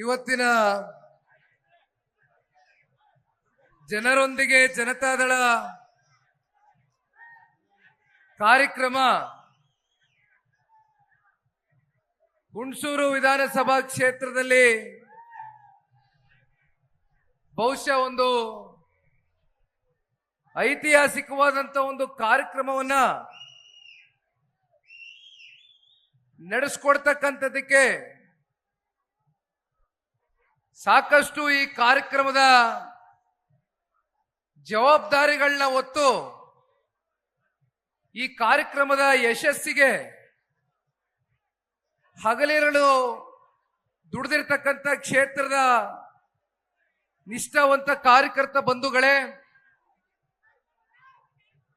ಇವತ್ತಿನ ಜನರೊಂದಿಗೆ ಜನತಾದಳ ಕಾರ್ಯಕ್ರಮ ಹುಣಸೂರು ವಿಧಾನಸಭಾ ಕ್ಷೇತ್ರದಲ್ಲಿ ಬಹುಶಃ ಒಂದು ಐತಿಹಾಸಿಕವಾದಂತ ಒಂದು ಕಾರ್ಯಕ್ರಮವನ್ನ ನಡೆಸಿಕೊಡ್ತಕ್ಕಂಥದಕ್ಕೆ ಸಾಕಷ್ಟು ಈ ಕಾರ್ಯಕ್ರಮದ ಜವಾಬ್ದಾರಿಗಳನ್ನ ಹೊತ್ತು ಈ ಕಾರ್ಯಕ್ರಮದ ಯಶಸ್ಸಿಗೆ ಹಗಲಿರಳು ದುಡಿದಿರ್ತಕ್ಕಂಥ ಕ್ಷೇತ್ರದ ನಿಷ್ಠಾವಂತ ಕಾರ್ಯಕರ್ತ ಬಂಧುಗಳೇ,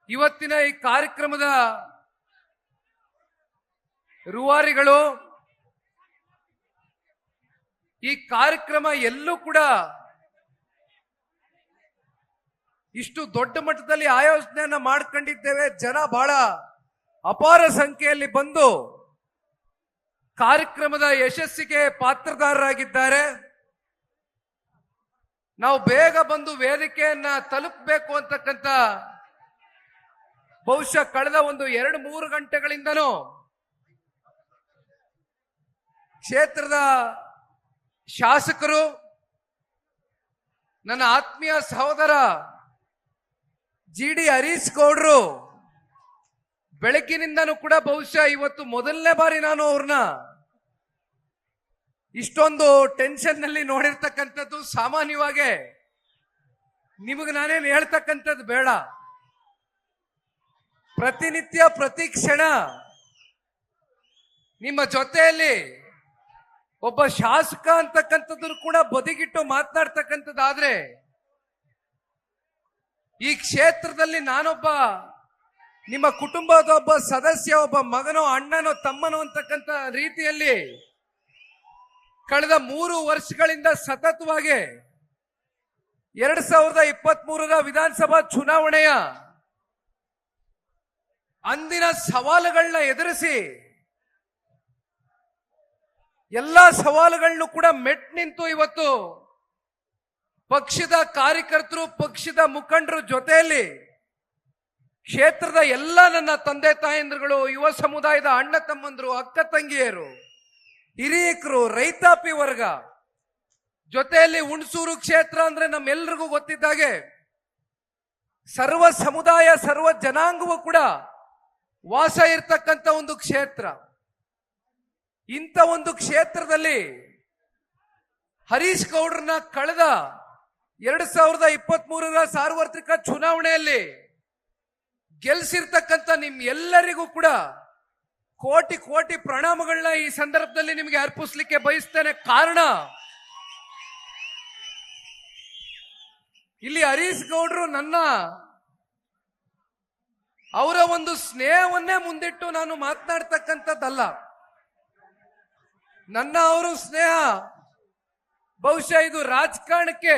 ಇವತ್ತಿನ ಈ ಕಾರ್ಯಕ್ರಮದ ರೂವಾರಿಗಳು, ಈ ಕಾರ್ಯಕ್ರಮ ಎಲ್ಲೂ ಕೂಡ ಇಷ್ಟು ದೊಡ್ಡ ಮಟ್ಟದಲ್ಲಿ ಆಯೋಜನೆಯನ್ನ ಮಾಡ್ಕೊಂಡಿದ್ದೇವೆ. ಜನ ಬಹಳ ಅಪಾರ ಸಂಖ್ಯೆಯಲ್ಲಿ ಬಂದು ಕಾರ್ಯಕ್ರಮದ ಯಶಸ್ಸಿಗೆ ಪಾತ್ರದಾರರಾಗಿದ್ದಾರೆ. ನಾವು ಬೇಗ ಬಂದು ವೇದಿಕೆಯನ್ನ ತಲುಪಬೇಕು ಅಂತಕ್ಕಂಥ ಬಹುಶಃ ಕಳೆದ ಒಂದು 2-3 ಗಂಟೆಗಳಿಂದನೂ ಕ್ಷೇತ್ರದ ಶಾಸಕರು, ನನ್ನ ಆತ್ಮೀಯ ಸಹೋದರ GD ಹರೀಶ್ ಗೌಡ್ರು ಬೆಳಗ್ಗಿನಿಂದನೂ ಕೂಡ ಬಹುಶಃ ಇವತ್ತು ಮೊದಲನೇ ಬಾರಿ ನಾನು ಅವ್ರನ್ನ ಇಷ್ಟೊಂದು ಟೆನ್ಷನ್ ನಲ್ಲಿ ನೋಡಿರ್ತಕ್ಕಂಥದ್ದು. ಸಾಮಾನ್ಯವಾಗಿ ನಿಮಗೆ ನಾನೇನು ಹೇಳ್ತಕ್ಕಂಥದ್ದು ಬೇಡ, ಪ್ರತಿನಿತ್ಯ ಪ್ರತಿ ಕ್ಷಣ ನಿಮ್ಮ ಜೊತೆಯಲ್ಲಿ ಒಬ್ಬ ಶಾಸಕ ಅಂತಕ್ಕಂಥದ್ದು ಕೂಡ ಬದಿಗಿಟ್ಟು ಮಾತನಾಡ್ತಕ್ಕಂಥದ್ದಾದ್ರೆ, ಈ ಕ್ಷೇತ್ರದಲ್ಲಿ ನಾನೊಬ್ಬ ನಿಮ್ಮ ಕುಟುಂಬದ ಒಬ್ಬ ಸದಸ್ಯ, ಒಬ್ಬ ಮಗನೋ ಅಣ್ಣನೋ ತಮ್ಮನೋ ಅಂತಕ್ಕಂಥ ರೀತಿಯಲ್ಲಿ ಕಳೆದ 3 ವರ್ಷಗಳಿಂದ ಸತತವಾಗಿ 2023ರ ವಿಧಾನಸಭಾ ಚುನಾವಣೆಯ ಅಂದಿನ ಸವಾಲುಗಳನ್ನ ಎದುರಿಸಿ ಎಲ್ಲಾ ಸವಾಲುಗಳನ್ನು ಕೂಡ ಮೆಟ್ ನಿಂತು ಇವತ್ತು ಪಕ್ಷದ ಕಾರ್ಯಕರ್ತರು, ಪಕ್ಷದ ಮುಖಂಡರು ಜೊತೆಯಲ್ಲಿ ಕ್ಷೇತ್ರದ ಎಲ್ಲ ನನ್ನ ತಂದೆ ತಾಯಂದ್ರುಗಳು, ಯುವ ಸಮುದಾಯದ ಅಣ್ಣ ತಮ್ಮಂದ್ರು, ಅಕ್ಕ ತಂಗಿಯರು, ಹಿರಿಯಕರು, ರೈತಾಪಿ ವರ್ಗ ಜೊತೆಯಲ್ಲಿ ಹುಣಸೂರು ಕ್ಷೇತ್ರ ಅಂದ್ರೆ ನಮ್ಮೆಲ್ರಿಗೂ ಗೊತ್ತಿದ್ದಾಗೆ ಸರ್ವ ಸಮುದಾಯ, ಸರ್ವ ಜನಾಂಗವೂ ಕೂಡ ವಾಸ ಇರ್ತಕ್ಕಂಥ ಒಂದು ಕ್ಷೇತ್ರ. ಇಂಥ ಒಂದು ಕ್ಷೇತ್ರದಲ್ಲಿ ಹರೀಶ್ ಗೌಡ್ರನ್ನ ಕಳೆದ 2023ರ ಸಾರ್ವತ್ರಿಕ ಚುನಾವಣೆಯಲ್ಲಿ ಗೆಲ್ಸಿರ್ತಕ್ಕಂಥ ನಿಮ್ ಎಲ್ಲರಿಗೂ ಕೂಡ ಕೋಟಿ ಕೋಟಿ ಪ್ರಣಾಮಗಳನ್ನ ಈ ಸಂದರ್ಭದಲ್ಲಿ ನಿಮಗೆ ಅರ್ಪಿಸ್ಲಿಕ್ಕೆ ಬಯಸ್ತೇನೆ. ಕಾರಣ, ಇಲ್ಲಿ ಹರೀಶ್ ಗೌಡ್ರು ಅವರ ಒಂದು ಸ್ನೇಹವನ್ನೇ ಮುಂದಿಟ್ಟು ನಾನು ಮಾತನಾಡ್ತಕ್ಕಂಥದ್ದಲ್ಲ. ನನ್ನ ಅವರು ಸ್ನೇಹ ಬಹುಶಃ ಇದು ರಾಜಕಾರಣಕ್ಕೆ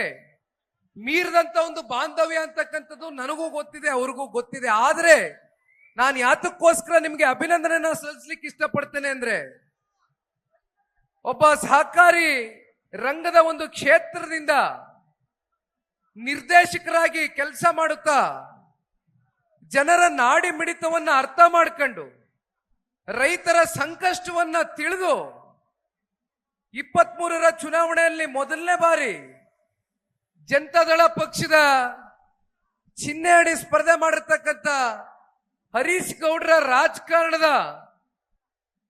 ಮೀರಿದಂತ ಒಂದು ಬಾಂಧವ್ಯ ಅಂತಕ್ಕಂಥದ್ದು ನನಗೂ ಗೊತ್ತಿದೆ, ಅವ್ರಿಗೂ ಗೊತ್ತಿದೆ. ಆದ್ರೆ ನಾನು ಯಾತಕ್ಕೋಸ್ಕರ ನಿಮ್ಗೆ ಅಭಿನಂದನೆನ ಸಲ್ಲಿಸ್ಲಿಕ್ಕೆ ಇಷ್ಟಪಡ್ತೇನೆ ಅಂದ್ರೆ, ಒಬ್ಬ ಸಹಕಾರಿ ರಂಗದ ಒಂದು ಕ್ಷೇತ್ರದಿಂದ ನಿರ್ದೇಶಕರಾಗಿ ಕೆಲಸ ಮಾಡುತ್ತಾ ಜನರ ನಾಡಿ ಮಿಡಿತವನ್ನ ಅರ್ಥ ಮಾಡ್ಕೊಂಡು ರೈತರ ಸಂಕಷ್ಟವನ್ನ ತಿಳಿದು 23ರ ಚುನಾವಣೆಯಲ್ಲಿ ಮೊದಲನೇ ಬಾರಿ ಜನತಾದಳ ಪಕ್ಷದ ಚಿಹ್ನೆ ಅಡಿ ಸ್ಪರ್ಧೆ ಮಾಡಿರ್ತಕ್ಕಂಥ ಹರೀಶ್ ಗೌಡ್ರ ರಾಜಕಾರಣದ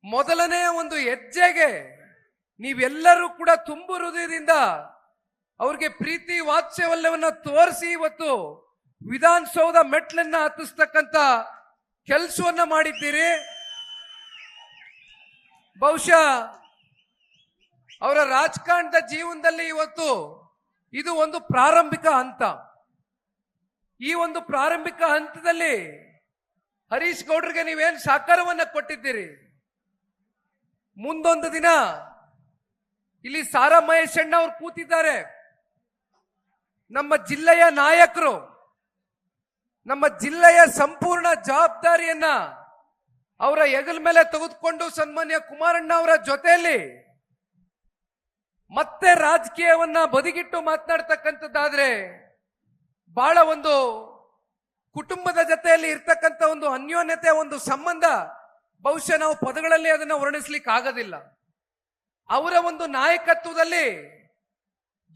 ಮೊದಲನೇ ಒಂದು ಹೆಜ್ಜೆಗೆ ನೀವೆಲ್ಲರೂ ಕೂಡ ತುಂಬು ಹೃದಯದಿಂದ ಅವ್ರಿಗೆ ಪ್ರೀತಿ ವಾತ್ಸಲ್ಯವನ್ನ ತೋರಿಸಿ ಇವತ್ತು ವಿಧಾನಸೌಧ ಮೆಟ್ಲನ್ನ ಹತ್ತಿಸ್ತಕ್ಕಂಥ ಕೆಲಸವನ್ನ ಮಾಡಿದ್ದೀರಿ. ಬಹುಶಃ ಅವರ ರಾಜಕಾರಣದ ಜೀವನದಲ್ಲಿ ಇವತ್ತು ಇದು ಒಂದು ಪ್ರಾರಂಭಿಕ ಹಂತ. ಈ ಒಂದು ಪ್ರಾರಂಭಿಕ ಹಂತದಲ್ಲಿ ಹರೀಶ್ ಗೌಡ್ರಿಗೆ ನೀವೇನು ಸಹಕಾರವನ್ನ ಕೊಟ್ಟಿದ್ದೀರಿ, ಮುಂದೊಂದು ದಿನ ಇಲ್ಲಿ ಸಾರಾ ಮಹೇಶ್ ಅಣ್ಣ ಅವ್ರು ಕೂತಿದ್ದಾರೆ, ನಮ್ಮ ಜಿಲ್ಲೆಯ ನಾಯಕರು, ನಮ್ಮ ಜಿಲ್ಲೆಯ ಸಂಪೂರ್ಣ ಜವಾಬ್ದಾರಿಯನ್ನ ಅವರ ಹೆಗಲ ಮೇಲೆ ತೆಗೆದುಕೊಂಡು ಸನ್ಮಾನ್ಯ ಕುಮಾರಣ್ಣ ಅವರ ಜೊತೆಯಲ್ಲಿ ಮತ್ತೆ ರಾಜಕೀಯವನ್ನ ಬದಿಗಿಟ್ಟು ಮಾತನಾಡ್ತಕ್ಕಂಥದ್ದಾದ್ರೆ ಬಹಳ ಒಂದು ಕುಟುಂಬದ ಜೊತೆಯಲ್ಲಿ ಇರ್ತಕ್ಕಂಥ ಒಂದು ಅನ್ಯೋನ್ಯತೆ, ಒಂದು ಸಂಬಂಧ ಬಹುಶಃ ನಾವು ಪದಗಳಲ್ಲಿ ಅದನ್ನ ವರ್ಣಿಸ್ಲಿಕ್ಕೆ ಆಗೋದಿಲ್ಲ. ಅವರ ಒಂದು ನಾಯಕತ್ವದಲ್ಲಿ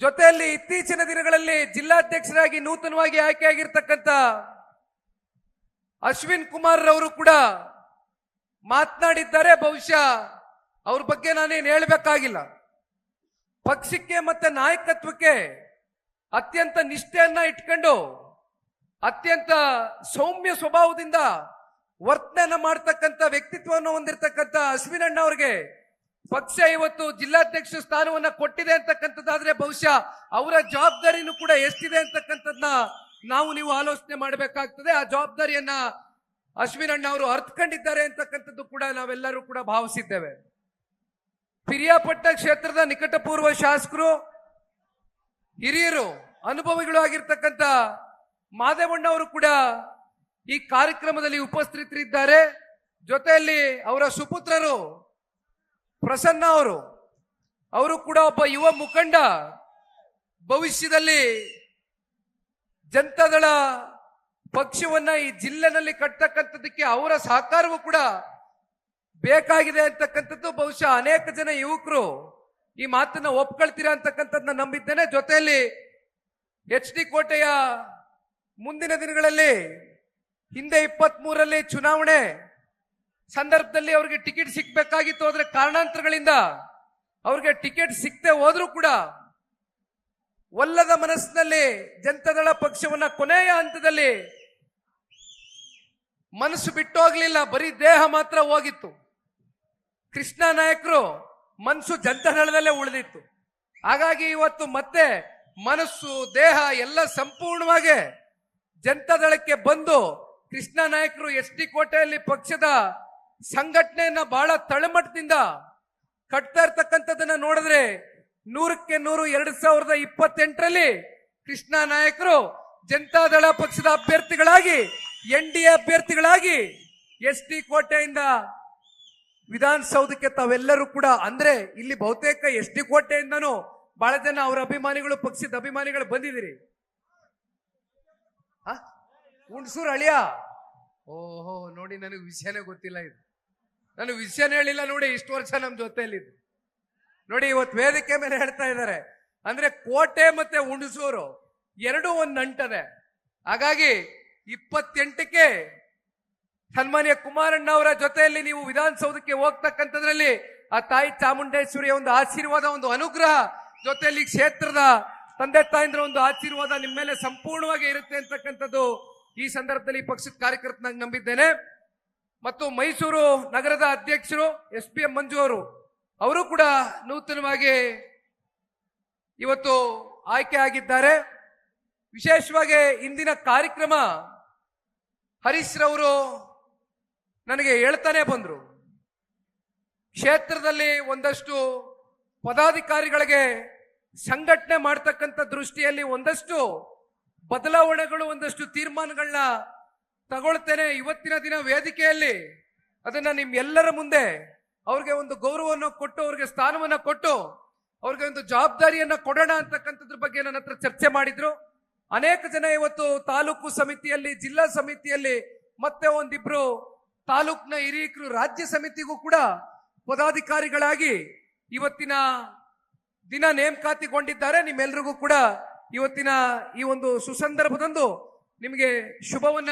ಜೊತೆಯಲ್ಲಿ ಇತ್ತೀಚಿನ ದಿನಗಳಲ್ಲಿ ಜಿಲ್ಲಾಧ್ಯಕ್ಷರಾಗಿ ನೂತನವಾಗಿ ಆಯ್ಕೆಯಾಗಿರ್ತಕ್ಕಂಥ ಅಶ್ವಿನ್ ಕುಮಾರ್ ರವರು ಕೂಡ ಮಾತನಾಡಿದ್ದಾರೆ. ಬಹುಶಃ ಅವ್ರ ಬಗ್ಗೆ ನಾನೇನು ಹೇಳಬೇಕಾಗಿಲ್ಲ. ಪಕ್ಷಕ್ಕೆ ಮತ್ತೆ ನಾಯಕತ್ವಕ್ಕೆ ಅತ್ಯಂತ ನಿಷ್ಠೆಯನ್ನ ಇಟ್ಕೊಂಡು ಅತ್ಯಂತ ಸೌಮ್ಯ ಸ್ವಭಾವದಿಂದ ವರ್ತನೆಯನ್ನ ಮಾಡ್ತಕ್ಕಂಥ ವ್ಯಕ್ತಿತ್ವವನ್ನು ಹೊಂದಿರತಕ್ಕಂಥ ಅಶ್ವಿನಣ್ಣ ಅವರಿಗೆ ಪಕ್ಷ ಇವತ್ತು ಜಿಲ್ಲಾಧ್ಯಕ್ಷ ಸ್ಥಾನವನ್ನ ಕೊಟ್ಟಿದೆ ಅಂತಕ್ಕಂಥದ್ದಾದ್ರೆ ಬಹುಶಃ ಅವರ ಜವಾಬ್ದಾರಿನೂ ಕೂಡ ಎಷ್ಟಿದೆ ಅಂತಕ್ಕಂಥದ್ದನ್ನ ನೀವು ಆಲೋಚನೆ ಮಾಡಬೇಕಾಗ್ತದೆ. ಆ ಜವಾಬ್ದಾರಿಯನ್ನ ಅಶ್ವಿನಣ್ಣ ಅವರು ಅರ್ಥಕೊಂಡಿದ್ದಾರೆ ಅಂತಕ್ಕಂಥದ್ದು ಕೂಡ ನಾವೆಲ್ಲರೂ ಕೂಡ ಭಾವಿಸಿದ್ದೇವೆ. ಪಿರಿಯಾಪಟ್ಟಣ ಕ್ಷೇತ್ರದ ನಿಕಟಪೂರ್ವ ಶಾಸಕರು, ಹಿರಿಯರು, ಅನುಭವಿಗಳು ಆಗಿರ್ತಕ್ಕಂಥ ಮಾದೇವಣ್ಣ ಅವರು ಕೂಡ ಈ ಕಾರ್ಯಕ್ರಮದಲ್ಲಿ ಉಪಸ್ಥಿತರಿದ್ದಾರೆ. ಜೊತೆಯಲ್ಲಿ ಅವರ ಸುಪುತ್ರರು ಪ್ರಸನ್ನ ಅವರು ಕೂಡ ಒಬ್ಬ ಯುವ ಮುಖಂಡ, ಭವಿಷ್ಯದಲ್ಲಿ ಜನತಾದಳ ಪಕ್ಷವನ್ನ ಈ ಜಿಲ್ಲೆನಲ್ಲಿ ಕಟ್ಟತಕ್ಕಂಥದಕ್ಕೆ ಅವರ ಸಹಕಾರವೂ ಕೂಡ ಬೇಕಾಗಿದೆ ಅಂತಕ್ಕಂಥದ್ದು ಬಹುಶಃ ಅನೇಕ ಜನ ಯುವಕರು ಈ ಮಾತನ್ನ ಒಪ್ಕೊಳ್ತೀರಾ ಅಂತಕ್ಕಂಥದ್ದನ್ನ ನಂಬಿದ್ದೇನೆ. ಜೊತೆಯಲ್ಲಿ HD ಕೋಟೆಯ ಮುಂದಿನ ದಿನಗಳಲ್ಲಿ ಹಿಂದೆ 23ರಲ್ಲಿ ಚುನಾವಣೆ ಸಂದರ್ಭದಲ್ಲಿ ಅವ್ರಿಗೆ ಟಿಕೆಟ್ ಸಿಕ್ಬೇಕಾಗಿತ್ತು. ಆದ್ರೆ ಕಾರಣಾಂತರಗಳಿಂದ ಅವ್ರಿಗೆ ಟಿಕೆಟ್ ಸಿಕ್ಕದೆ ಹೋದ್ರೂ ಕೂಡ ಒಲ್ಲದ ಮನಸ್ಸಿನಲ್ಲಿ ಜನತಾದಳ ಪಕ್ಷವನ್ನ ಕೊನೆಯ ಹಂತದಲ್ಲಿ ಮನಸ್ಸು ಬಿಟ್ಟು ಹೋಗ್ಲಿಲ್ಲ, ಬರೀ ದೇಹ ಮಾತ್ರ ಹೋಗಿತ್ತು. ಕೃಷ್ಣ ನಾಯಕರು ಮನಸ್ಸು ಜನತಾದಳದಲ್ಲೇ ಉಳಿದಿತ್ತು. ಹಾಗಾಗಿ ಇವತ್ತು ಮತ್ತೆ ಮನಸ್ಸು ದೇಹ ಎಲ್ಲ ಸಂಪೂರ್ಣವಾಗಿ ಜನತಾದಳಕ್ಕೆ ಬಂದು ಕೃಷ್ಣ ನಾಯಕರು SD ಕೋಟೆಯಲ್ಲಿ ಪಕ್ಷದ ಸಂಘಟನೆಯನ್ನ ಬಹಳ ತಳಮಟ್ಟದಿಂದ ಕಟ್ತಾ ಇರ್ತಕ್ಕಂಥದ್ದನ್ನ ನೋಡಿದ್ರೆ 100ಕ್ಕೆ 100 2028ರಲ್ಲಿ ಕೃಷ್ಣ ನಾಯಕರು ಜನತಾದಳ ಪಕ್ಷದ ಅಭ್ಯರ್ಥಿಗಳಾಗಿ NDA ಅಭ್ಯರ್ಥಿಗಳಾಗಿ SD ಕೋಟೆಯಿಂದ ವಿಧಾನಸೌಧಕ್ಕೆ ತಾವೆಲ್ಲರೂ ಕೂಡ, ಅಂದ್ರೆ ಇಲ್ಲಿ ಬಹುತೇಕ SD ಕೋಟೆಯಿಂದನೂ ಬಹಳ ಜನ ಅವರ ಅಭಿಮಾನಿಗಳು, ಪಕ್ಷದ ಅಭಿಮಾನಿಗಳು ಬಂದಿದ್ದೀರಿ. ಹುಣಸೂರು ಅಳಿಯ, ಓಹೋ ನೋಡಿ, ನನಗೆ ವಿಷಯನೇ ಗೊತ್ತಿಲ್ಲ. ಇದು ನನಗೆ ವಿಷಯನೇ ಹೇಳಿಲ್ಲ ನೋಡಿ. ಇಷ್ಟು ವರ್ಷ ನಮ್ಮ ಜೊತೆಯಲ್ಲಿದ್ದು ನೋಡಿ, ಇವತ್ತು ವೇದಿಕೆ ಮೇಲೆ ಹೇಳ್ತಾ ಇದ್ದಾರೆ. ಅಂದ್ರೆ ಕೋಟೆ ಮತ್ತೆ ಹುಣಸೂರು ಎರಡೂ ಒಂದು ನಂಟದೆ. ಹಾಗಾಗಿ 28ಕ್ಕೆ ಸನ್ಮಾನ್ಯ ಕುಮಾರಣ್ಣ ಅವರ ಜೊತೆಯಲ್ಲಿ ನೀವು ವಿಧಾನಸೌಧಕ್ಕೆ ಹೋಗ್ತಕ್ಕಂಥದ್ರಲ್ಲಿ ಆ ತಾಯಿ ಚಾಮುಂಡೇಶ್ವರಿಯ ಒಂದು ಆಶೀರ್ವಾದ, ಒಂದು ಅನುಗ್ರಹ, ಜೊತೆಯಲ್ಲಿ ಕ್ಷೇತ್ರದ ತಂದೆ ತಾಯಿಂದ್ರ ಒಂದು ಆಶೀರ್ವಾದ ನಿಮ್ಮ ಮೇಲೆ ಸಂಪೂರ್ಣವಾಗಿ ಇರುತ್ತೆ ಅಂತಕ್ಕಂಥದ್ದು ಈ ಸಂದರ್ಭದಲ್ಲಿ ಪಕ್ಷದ ಕಾರ್ಯಕರ್ತನಾಗಿ ನಂಬಿದ್ದೇನೆ. ಮತ್ತು ಮೈಸೂರು ನಗರದ ಅಧ್ಯಕ್ಷರು SPM ಮಂಜು ಅವರು ಕೂಡ ನೂತನವಾಗಿ ಇವತ್ತು ಆಯ್ಕೆ ಆಗಿದ್ದಾರೆ. ವಿಶೇಷವಾಗಿ ಇಂದಿನ ಕಾರ್ಯಕ್ರಮ ಹರೀಶ್ ರವರು ನನಗೆ ಹೇಳ್ತಾನೆ ಬಂದ್ರು, ಕ್ಷೇತ್ರದಲ್ಲಿ ಒಂದಷ್ಟು ಪದಾಧಿಕಾರಿಗಳಿಗೆ ಸಂಘಟನೆ ಮಾಡ್ತಕ್ಕಂಥ ದೃಷ್ಟಿಯಲ್ಲಿ ಒಂದಷ್ಟು ಬದಲಾವಣೆಗಳು, ಒಂದಷ್ಟು ತೀರ್ಮಾನಗಳನ್ನ ತಗೊಳ್ತೇನೆ. ಇವತ್ತಿನ ದಿನ ವೇದಿಕೆಯಲ್ಲಿ ಅದನ್ನ ನಿಮ್ಮೆಲ್ಲರ ಮುಂದೆ ಅವ್ರಿಗೆ ಒಂದು ಗೌರವವನ್ನು ಕೊಟ್ಟು, ಅವ್ರಿಗೆ ಸ್ಥಾನವನ್ನ ಕೊಟ್ಟು, ಅವ್ರಿಗೆ ಒಂದು ಜವಾಬ್ದಾರಿಯನ್ನ ಕೊಡೋಣ ಅಂತಕ್ಕಂಥದ್ರ ಬಗ್ಗೆ ನನ್ನ ಹತ್ರ ಚರ್ಚೆ ಮಾಡಿದ್ರು. ಅನೇಕ ಜನ ಇವತ್ತು ತಾಲೂಕು ಸಮಿತಿಯಲ್ಲಿ, ಜಿಲ್ಲಾ ಸಮಿತಿಯಲ್ಲಿ, ಮತ್ತೆ ಒಂದಿಬ್ರು ತಾಲೂಕಿನ ಹಿರಿಯರು ರಾಜ್ಯ ಸಮಿತಿಗೂ ಕೂಡ ಪದಾಧಿಕಾರಿಗಳಾಗಿ ಇವತ್ತಿನ ದಿನ ನೇಮಕಾತಿಗೊಂಡಿದ್ದಾರೆ. ನಿಮ್ಮೆಲ್ರಿಗೂ ಕೂಡ ಇವತ್ತಿನ ಈ ಒಂದು ಸುಸಂದರ್ಭದಂದು ನಿಮಗೆ ಶುಭವನ್ನ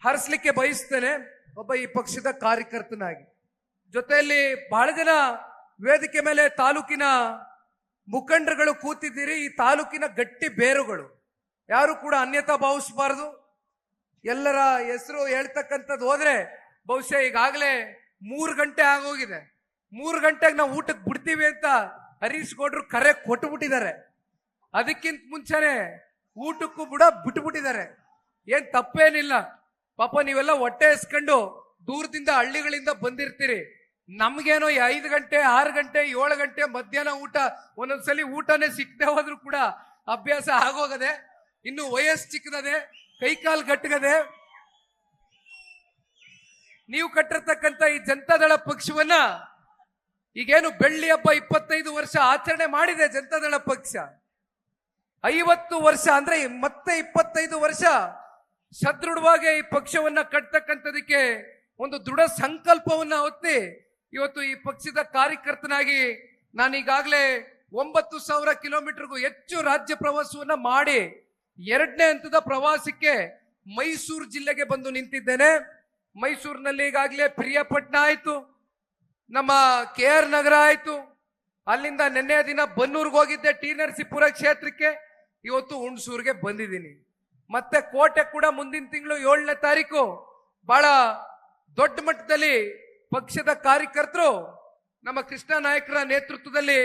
ಹಾರೈಸಲಿಕ್ಕೆ ಬಯಸ್ತೇನೆ, ಒಬ್ಬ ಈ ಪಕ್ಷದ ಕಾರ್ಯಕರ್ತನಾಗಿ. ಜೊತೆಯಲ್ಲಿ ಬಹಳ ಜನ ವೇದಿಕೆ ಮೇಲೆ ತಾಲೂಕಿನ ಮುಖಂಡರುಗಳು ಕೂತಿದ್ದೀರಿ. ಈ ತಾಲೂಕಿನ ಗಟ್ಟಿ ಬೇರುಗಳು, ಯಾರು ಕೂಡ ಅನ್ಯತಾ ಭಾವಿಸಬಾರದು. ಎಲ್ಲರ ಹೆಸರು ಹೇಳ್ತಕ್ಕಂಥದ್ದು ಹೋದ್ರೆ ಬಹುಶಃ ಈಗಾಗಲೇ 3 ಗಂಟೆ ಆಗೋಗಿದೆ. 3 ಗಂಟೆಗೆ ನಾವು ಊಟಕ್ಕೆ ಬಿಡ್ತೀವಿ ಅಂತ ಹರೀಶ್ ಗೌಡ್ರು ಕರೆ ಕೊಟ್ಟುಬಿಟ್ಟಿದ್ದಾರೆ. ಅದಕ್ಕಿಂತ ಮುಂಚೆನೆ ಊಟಕ್ಕೂ ಕೂಡ ಬಿಟ್ಟುಬಿಟ್ಟಿದ್ದಾರೆ. ಏನ್ ತಪ್ಪೇನಿಲ್ಲ, ಪಾಪ ನೀವೆಲ್ಲ ಹೊಟ್ಟೆ ಎಸ್ಕೊಂಡು ದೂರದಿಂದ ಹಳ್ಳಿಗಳಿಂದ ಬಂದಿರ್ತೀರಿ. ನಮ್ಗೇನೋ 5 ಗಂಟೆ 6 ಗಂಟೆ 7 ಗಂಟೆ ಮಧ್ಯಾಹ್ನ ಊಟ, ಒಂದೊಂದ್ಸಲಿ ಊಟನೇ ಸಿಕ್ಕದೆ ಹೋದ್ರೂ ಕೂಡ ಅಭ್ಯಾಸ ಆಗೋಗದೆ. ಇನ್ನು ವಯಸ್ಸು ಚಿಕ್ಕದದೆ, ಕೈಕಾಲು ಗಟ್ಟಗದೆ. ನೀವು ಕಟ್ಟಿರ್ತಕ್ಕಂಥ ಈ ಜನತಾದಳ ಪಕ್ಷವನ್ನ ಈಗೇನು ಬೆಳ್ಳಿ ಹಬ್ಬ 25 ವರ್ಷ ಆಚರಣೆ ಮಾಡಿದೆ ಜನತಾದಳ ಪಕ್ಷ. 50 ವರ್ಷ ಅಂದ್ರೆ ಮತ್ತೆ 25 ವರ್ಷ ಸದೃಢವಾಗಿ ಈ ಪಕ್ಷವನ್ನ ಕಟ್ತಕ್ಕಂಥದಕ್ಕೆ ಒಂದು ದೃಢ ಸಂಕಲ್ಪವನ್ನ ಹೊತ್ತಿ ಇವತ್ತು ಈ ಪಕ್ಷದ ಕಾರ್ಯಕರ್ತನಾಗಿ ನಾನೀಗಾಗಲೇ 9,000 ಕಿಲೋಮೀಟರ್ಗೂ ಹೆಚ್ಚು ರಾಜ್ಯ ಪ್ರವಾಸವನ್ನ ಮಾಡಿ 2ನೇ ಹಂತದ ಪ್ರವಾಸಕ್ಕೆ ಮೈಸೂರು ಜಿಲ್ಲೆಗೆ ಬಂದು ನಿಂತಿದ್ದೇನೆ. ಮೈಸೂರಿನಲ್ಲಿ ಈಗಾಗಲೇ ಪ್ರಿಯಾಪಟ್ಟಣ ಆಯ್ತು, ನಮ್ಮ KR ನಗರ ಆಯ್ತು, ಅಲ್ಲಿಂದ ನಿನ್ನೆ ದಿನ ಬನ್ನೂರ್ಗೆ ಹೋಗಿದ್ದೆ ಟಿ ನರಸೀಪುರ ಕ್ಷೇತ್ರಕ್ಕೆ, ಇವತ್ತು ಹುಣಸೂರಿಗೆ ಬಂದಿದ್ದೀನಿ. ಮತ್ತೆ ಕೋಟೆ ಕೂಡ ಮುಂದಿನ ತಿಂಗಳು 7ನೇ ತಾರೀಕು ಬಹಳ ದೊಡ್ಡ ಮಟ್ಟದಲ್ಲಿ ಪಕ್ಷದ ಕಾರ್ಯಕರ್ತರು ನಮ್ಮ ಕೃಷ್ಣ ನಾಯಕರ ನೇತೃತ್ವದಲ್ಲಿ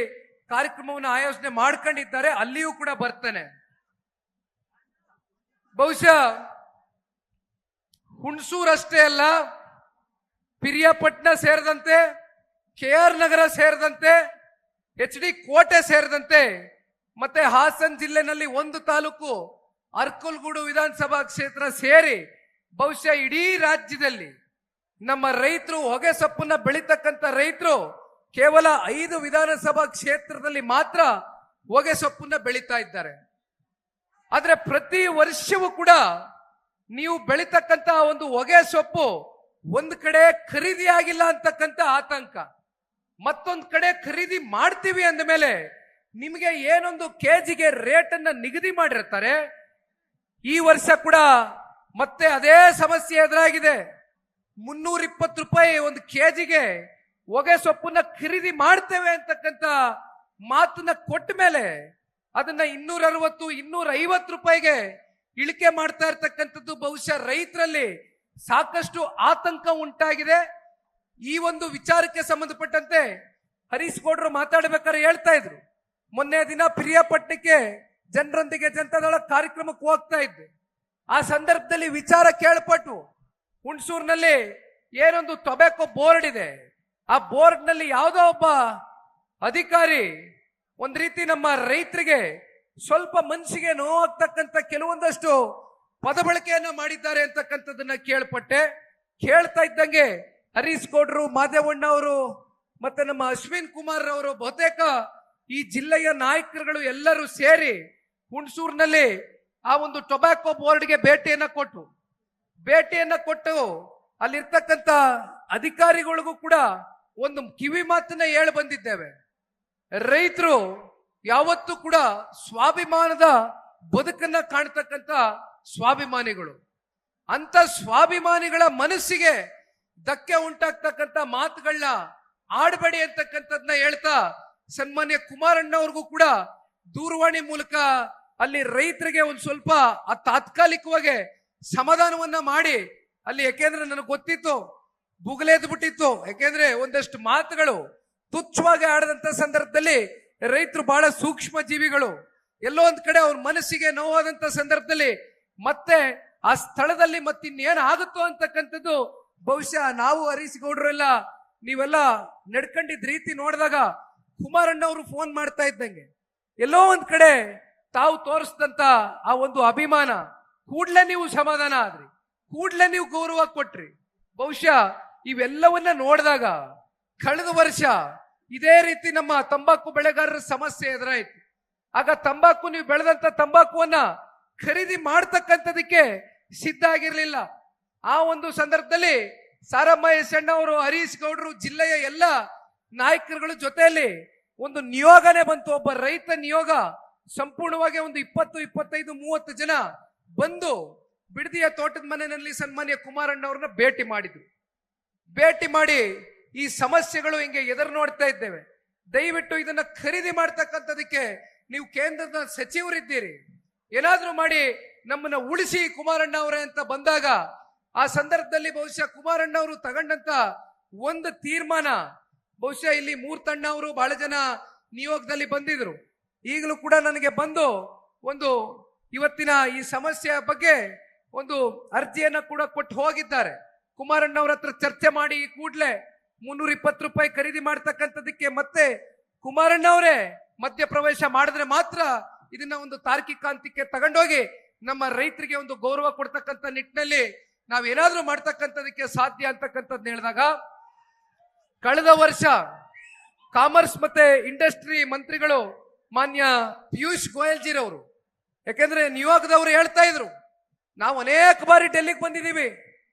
ಕಾರ್ಯಕ್ರಮವನ್ನು ಆಯೋಜನೆ ಮಾಡ್ಕೊಂಡಿದ್ದಾರೆ, ಅಲ್ಲಿಯೂ ಕೂಡ ಬರ್ತೇನೆ. ಬಹುಶಃ ಹುಣಸೂರಷ್ಟೇ ಅಲ್ಲ, ಪಿರಿಯಾಪಟ್ಟಣ ಸೇರಿದಂತೆ, KR ನಗರ ಸೇರಿದಂತೆ, HD ಕೋಟೆ ಸೇರಿದಂತೆ, ಮತ್ತೆ ಹಾಸನ ಜಿಲ್ಲೆನಲ್ಲಿ ಒಂದು ತಾಲೂಕು ಅರ್ಕಲ್ಗೂಡು ವಿಧಾನಸಭಾ ಕ್ಷೇತ್ರ ಸೇರಿ ಬಹುಶಃ ಇಡೀ ರಾಜ್ಯದಲ್ಲಿ ನಮ್ಮ ರೈತರು ಹೊಗೆ ಸೊಪ್ಪನ್ನ ಬೆಳೀತಕ್ಕಂಥ ರೈತರು ಕೇವಲ 5 ವಿಧಾನಸಭಾ ಕ್ಷೇತ್ರದಲ್ಲಿ ಮಾತ್ರ ಹೊಗೆ ಸೊಪ್ಪನ್ನ ಬೆಳೀತಾ ಇದ್ದಾರೆ. ಆದ್ರೆ ಪ್ರತಿ ವರ್ಷವೂ ಕೂಡ ನೀವು ಬೆಳೀತಕ್ಕಂತ ಒಂದು ಹೊಗೆ ಸೊಪ್ಪು ಒಂದ್ ಕಡೆ ಖರೀದಿ ಆಗಿಲ್ಲ ಅಂತಕ್ಕಂಥ ಆತಂಕ, ಮತ್ತೊಂದ್ ಕಡೆ ಖರೀದಿ ಮಾಡ್ತೀವಿ ಅಂದ ಮೇಲೆ ನಿಮಗೆ ಏನೊಂದು ಕೆಜಿಗೆ ರೇಟ್ ಅನ್ನ ನಿಗದಿ ಮಾಡಿರ್ತಾರೆ. ಈ ವರ್ಷ ಕೂಡ ಮತ್ತೆ ಅದೇ ಸಮಸ್ಯೆ ಎದುರಾಗಿದೆ. 320 ರೂಪಾಯಿ ಒಂದು ಕೆಜಿಗೆ ಹೊಗೆ ಸೊಪ್ಪನ್ನ ಖರೀದಿ ಮಾಡ್ತೇವೆ ಅಂತಕ್ಕಂಥ ಮಾತನ್ನ ಕೊಟ್ಟ ಮೇಲೆ ಅದನ್ನ 260, 250 ರೂಪಾಯಿಗೆ ಇಳಿಕೆ ಮಾಡ್ತಾ ಇರ್ತಕ್ಕಂಥದ್ದು ಬಹುಶಃ ರೈತರಲ್ಲಿ ಸಾಕಷ್ಟು ಆತಂಕ ಉಂಟಾಗಿದೆ. ಈ ಒಂದು ವಿಚಾರಕ್ಕೆ ಸಂಬಂಧಪಟ್ಟಂತೆ ಹರೀಶ್ ಗೌಡ್ರು ಮಾತಾಡ್ಬೇಕಾದ್ರೆ ಹೇಳ್ತಾ ಇದ್ರು, ಮೊನ್ನೆ ದಿನ ಪ್ರಿಯಾಪಟ್ಟಣಕ್ಕೆ ಜನರೊಂದಿಗೆ ಜನತಾದಳ ಕಾರ್ಯಕ್ರಮಕ್ಕೆ ಹೋಗ್ತಾ ಇದ್ದೆ. ಆ ಸಂದರ್ಭದಲ್ಲಿ ವಿಚಾರ ಕೇಳ್ಪಟ್ಟು ಹುಣಸೂರಿನಲ್ಲಿ ಏನೊಂದು ಟೊಬ್ಯಾಕೋ ಬೋರ್ಡ್ ಇದೆ, ಆ ಬೋರ್ಡ್ ನಲ್ಲಿ ಯಾವುದೋ ಒಬ್ಬ ಅಧಿಕಾರಿ ಒಂದ್ ರೀತಿ ನಮ್ಮ ರೈತರಿಗೆ ಸ್ವಲ್ಪ ಮನಸ್ಸಿಗೆ ನೋವಾಗ್ತಕ್ಕಂಥ ಕೆಲವೊಂದಷ್ಟು ಪದ ಬಳಕೆಯನ್ನ ಮಾಡಿದ್ದಾರೆ ಅಂತಕ್ಕಂಥದ್ದನ್ನ ಕೇಳ್ಪಟ್ಟೆ. ಕೇಳ್ತಾ ಇದ್ದಂಗೆ ಹರೀಶ್ ಗೌಡ್ರು, ಮಾದೇವಣ್ಣ ಅವರು ಮತ್ತೆ ನಮ್ಮ ಅಶ್ವಿನ್ ಕುಮಾರ್ ಅವರು ಬಹುತೇಕ ಈ ಜಿಲ್ಲೆಯ ನಾಯಕರುಗಳು ಎಲ್ಲರೂ ಸೇರಿ ಹುಣಸೂರಿನಲ್ಲಿ ಆ ಒಂದು ಟೊಬ್ಯಾಕೋ ಬೋರ್ಡ್ಗೆ ಭೇಟಿಯನ್ನ ಕೊಟ್ಟು ಅಲ್ಲಿರ್ತಕ್ಕಂಥ ಅಧಿಕಾರಿಗಳಿಗೂ ಕೂಡ ಒಂದು ಕಿವಿ ಮಾತನ್ನ ಹೇಳಿ ಬಂದಿದ್ದೇವೆ. ರೈತರು ಯಾವತ್ತೂ ಕೂಡ ಸ್ವಾಭಿಮಾನದ ಬದುಕನ್ನ ಕಾಣ್ತಕ್ಕಂಥ ಸ್ವಾಭಿಮಾನಿಗಳು. ಅಂತ ಸ್ವಾಭಿಮಾನಿಗಳ ಮನಸ್ಸಿಗೆ ಧಕ್ಕೆ ಉಂಟಾಗ್ತಕ್ಕಂಥ ಮಾತುಗಳನ್ನ ಆಡಬೇಡಿ ಅಂತಕ್ಕಂಥದ್ನ ಹೇಳ್ತಾ ಸನ್ಮಾನ್ಯ ಕುಮಾರಣ್ಣವ್ರಿಗೂ ಕೂಡ ದೂರವಾಣಿ ಮೂಲಕ ಅಲ್ಲಿ ರೈತರಿಗೆ ಒಂದು ಸ್ವಲ್ಪ ತಾತ್ಕಾಲಿಕವಾಗಿ ಸಮಾಧಾನವನ್ನ ಮಾಡಿ ಅಲ್ಲಿ, ಯಾಕೆಂದ್ರೆ ನನಗೆ ಗೊತ್ತಿತ್ತು ಬುಗಲೆದ್ದು ಬಿಟ್ಟಿತ್ತು, ಯಾಕೆಂದ್ರೆ ಒಂದಷ್ಟು ಮಾತುಗಳು ತುಚ್ಛವಾಗಿ ಆಡದಂತ ಸಂದರ್ಭದಲ್ಲಿ ರೈತರು ಬಹಳ ಸೂಕ್ಷ್ಮ ಜೀವಿಗಳು, ಎಲ್ಲೋ ಒಂದ್ ಕಡೆ ಅವ್ರ ಮನಸ್ಸಿಗೆ ನೋವಾದಂತ ಸಂದರ್ಭದಲ್ಲಿ ಮತ್ತೆ ಆ ಸ್ಥಳದಲ್ಲಿ ಮತ್ತಿನ್ನೇನು ಆಗುತ್ತೋ ಅಂತಕ್ಕಂಥದ್ದು ಬಹುಶಃ ನಾವು ಹರೀಶ್ ಗೌಡ್ರು ಎಲ್ಲ ನೀವೆಲ್ಲ ನಡ್ಕೊಂಡಿದ್ ರೀತಿ ನೋಡಿದಾಗ ಕುಮಾರಣ್ಣವರು ಫೋನ್ ಮಾಡ್ತಾ ಇದ್ದಂಗೆ ಎಲ್ಲೋ ಒಂದ್ ಕಡೆ ತಾವು ತೋರಿಸಿದಂತ ಆ ಒಂದು ಅಭಿಮಾನ, ಕೂಡ್ಲೆ ನೀವು ಸಮಾಧಾನ ಆದ್ರಿ, ಕೂಡ್ಲೆ ನೀವು ಗೌರವ ಕೊಟ್ರಿ. ಬಹುಶಃ ಇವೆಲ್ಲವನ್ನ ನೋಡಿದಾಗ ಕಳೆದ ವರ್ಷ ಇದೇ ರೀತಿ ನಮ್ಮ ತಂಬಾಕು ಬೆಳೆಗಾರರ ಸಮಸ್ಯೆ ಎದುರಾಯ್ತು. ಆಗ ತಂಬಾಕು, ನೀವು ಬೆಳೆದಂತ ತಂಬಾಕುವನ್ನ ಖರೀದಿ ಮಾಡ್ತಕ್ಕಂಥದಕ್ಕೆ ಸಿದ್ಧ ಆಗಿರ್ಲಿಲ್ಲ. ಆ ಒಂದು ಸಂದರ್ಭದಲ್ಲಿ ಸಾರಮ್ಮ ಎಸಣ್ಣ ಅವರು, ಹರೀಶ್ ಗೌಡ್ರು, ಜಿಲ್ಲೆಯ ಎಲ್ಲ ನಾಯಕರುಗಳ ಜೊತೆಯಲ್ಲಿ ಒಂದು ನಿಯೋಗನೆ ಬಂತು. ಒಬ್ಬ ರೈತ ನಿಯೋಗ ಸಂಪೂರ್ಣವಾಗಿ ಒಂದು 20, 25, 30 ಜನ ಬಂದು ಬಿಡದಿಯ ತೋಟದ ಮನೆಯಲ್ಲಿ ಸನ್ಮಾನ್ಯ ಕುಮಾರಣ್ಣ ಅವ್ರನ್ನ ಭೇಟಿ ಮಾಡಿ ಈ ಸಮಸ್ಯೆಗಳು ಹಿಂಗೆ ಎದುರು ನೋಡ್ತಾ ಇದ್ದೇವೆ, ದಯವಿಟ್ಟು ಇದನ್ನ ಖರೀದಿ ಮಾಡ್ತಕ್ಕಂಥದಕ್ಕೆ ನೀವು ಕೇಂದ್ರದ ಸಚಿವರಿದ್ದೀರಿ, ಏನಾದ್ರೂ ಮಾಡಿ ನಮ್ಮನ್ನ ಉಳಿಸಿ ಕುಮಾರಣ್ಣ ಅವರೇ ಅಂತ ಬಂದಾಗ ಆ ಸಂದರ್ಭದಲ್ಲಿ ಬಹುಶಃ ಕುಮಾರಣ್ಣ ಅವರು ತಗೊಂಡಂತ ಒಂದು ತೀರ್ಮಾನ, ಬಹುಶಃ ಇಲ್ಲಿ ಮೂರ್ತಣ್ಣ ಅವರು ಬಹಳ ಜನ ನಿಯೋಗದಲ್ಲಿ ಬಂದಿದ್ರು, ಈಗಲೂ ಕೂಡ ನನಗೆ ಬಂದು ಒಂದು ಇವತ್ತಿನ ಈ ಸಮಸ್ಯೆಯ ಬಗ್ಗೆ ಒಂದು ಅರ್ಜಿಯನ್ನ ಕೂಡ ಕೊಟ್ಟು ಹೋಗಿದ್ದಾರೆ. ಕುಮಾರಣ್ಣ ಅವ್ರ ಹತ್ರ ಚರ್ಚೆ ಮಾಡಿ ಕೂಡ್ಲೆ 320 ರೂಪಾಯಿ ಖರೀದಿ ಮಾಡ್ತಕ್ಕಂಥದಕ್ಕೆ ಮತ್ತೆ ಕುಮಾರಣ್ಣ ಅವರೇ ಮಧ್ಯ ಪ್ರವೇಶ ಮಾಡಿದ್ರೆ ಮಾತ್ರ ಇದನ್ನ ಒಂದು ತಾರ್ಕಿಕ ಹಂತಕ್ಕೆ ತಗೊಂಡೋಗಿ ನಮ್ಮ ರೈತರಿಗೆ ಒಂದು ಗೌರವ ಕೊಡ್ತಕ್ಕಂಥ ನಿಟ್ಟಿನಲ್ಲಿ ನಾವೇನಾದ್ರೂ ಮಾಡ್ತಕ್ಕಂಥದಕ್ಕೆ ಸಾಧ್ಯ ಅಂತಕ್ಕಂಥದ್ದು ಹೇಳಿದಾಗ, ಕಳೆದ ವರ್ಷ ಕಾಮರ್ಸ್ ಮತ್ತೆ ಇಂಡಸ್ಟ್ರಿ ಮಂತ್ರಿಗಳು ಮಾನ್ಯ ಪಿಯೂಷ್ ಗೋಯಲ್ ಜಿರವರು, ಯಾಕೆಂದ್ರೆ ನ್ಯೂಯಾರ್ಕ್ದವರು ಹೇಳ್ತಾ ಇದ್ರು, ನಾವು ಅನೇಕ ಬಾರಿ ಡೆಲ್ಲಿಗೆ ಬಂದಿದ್ದೀವಿ,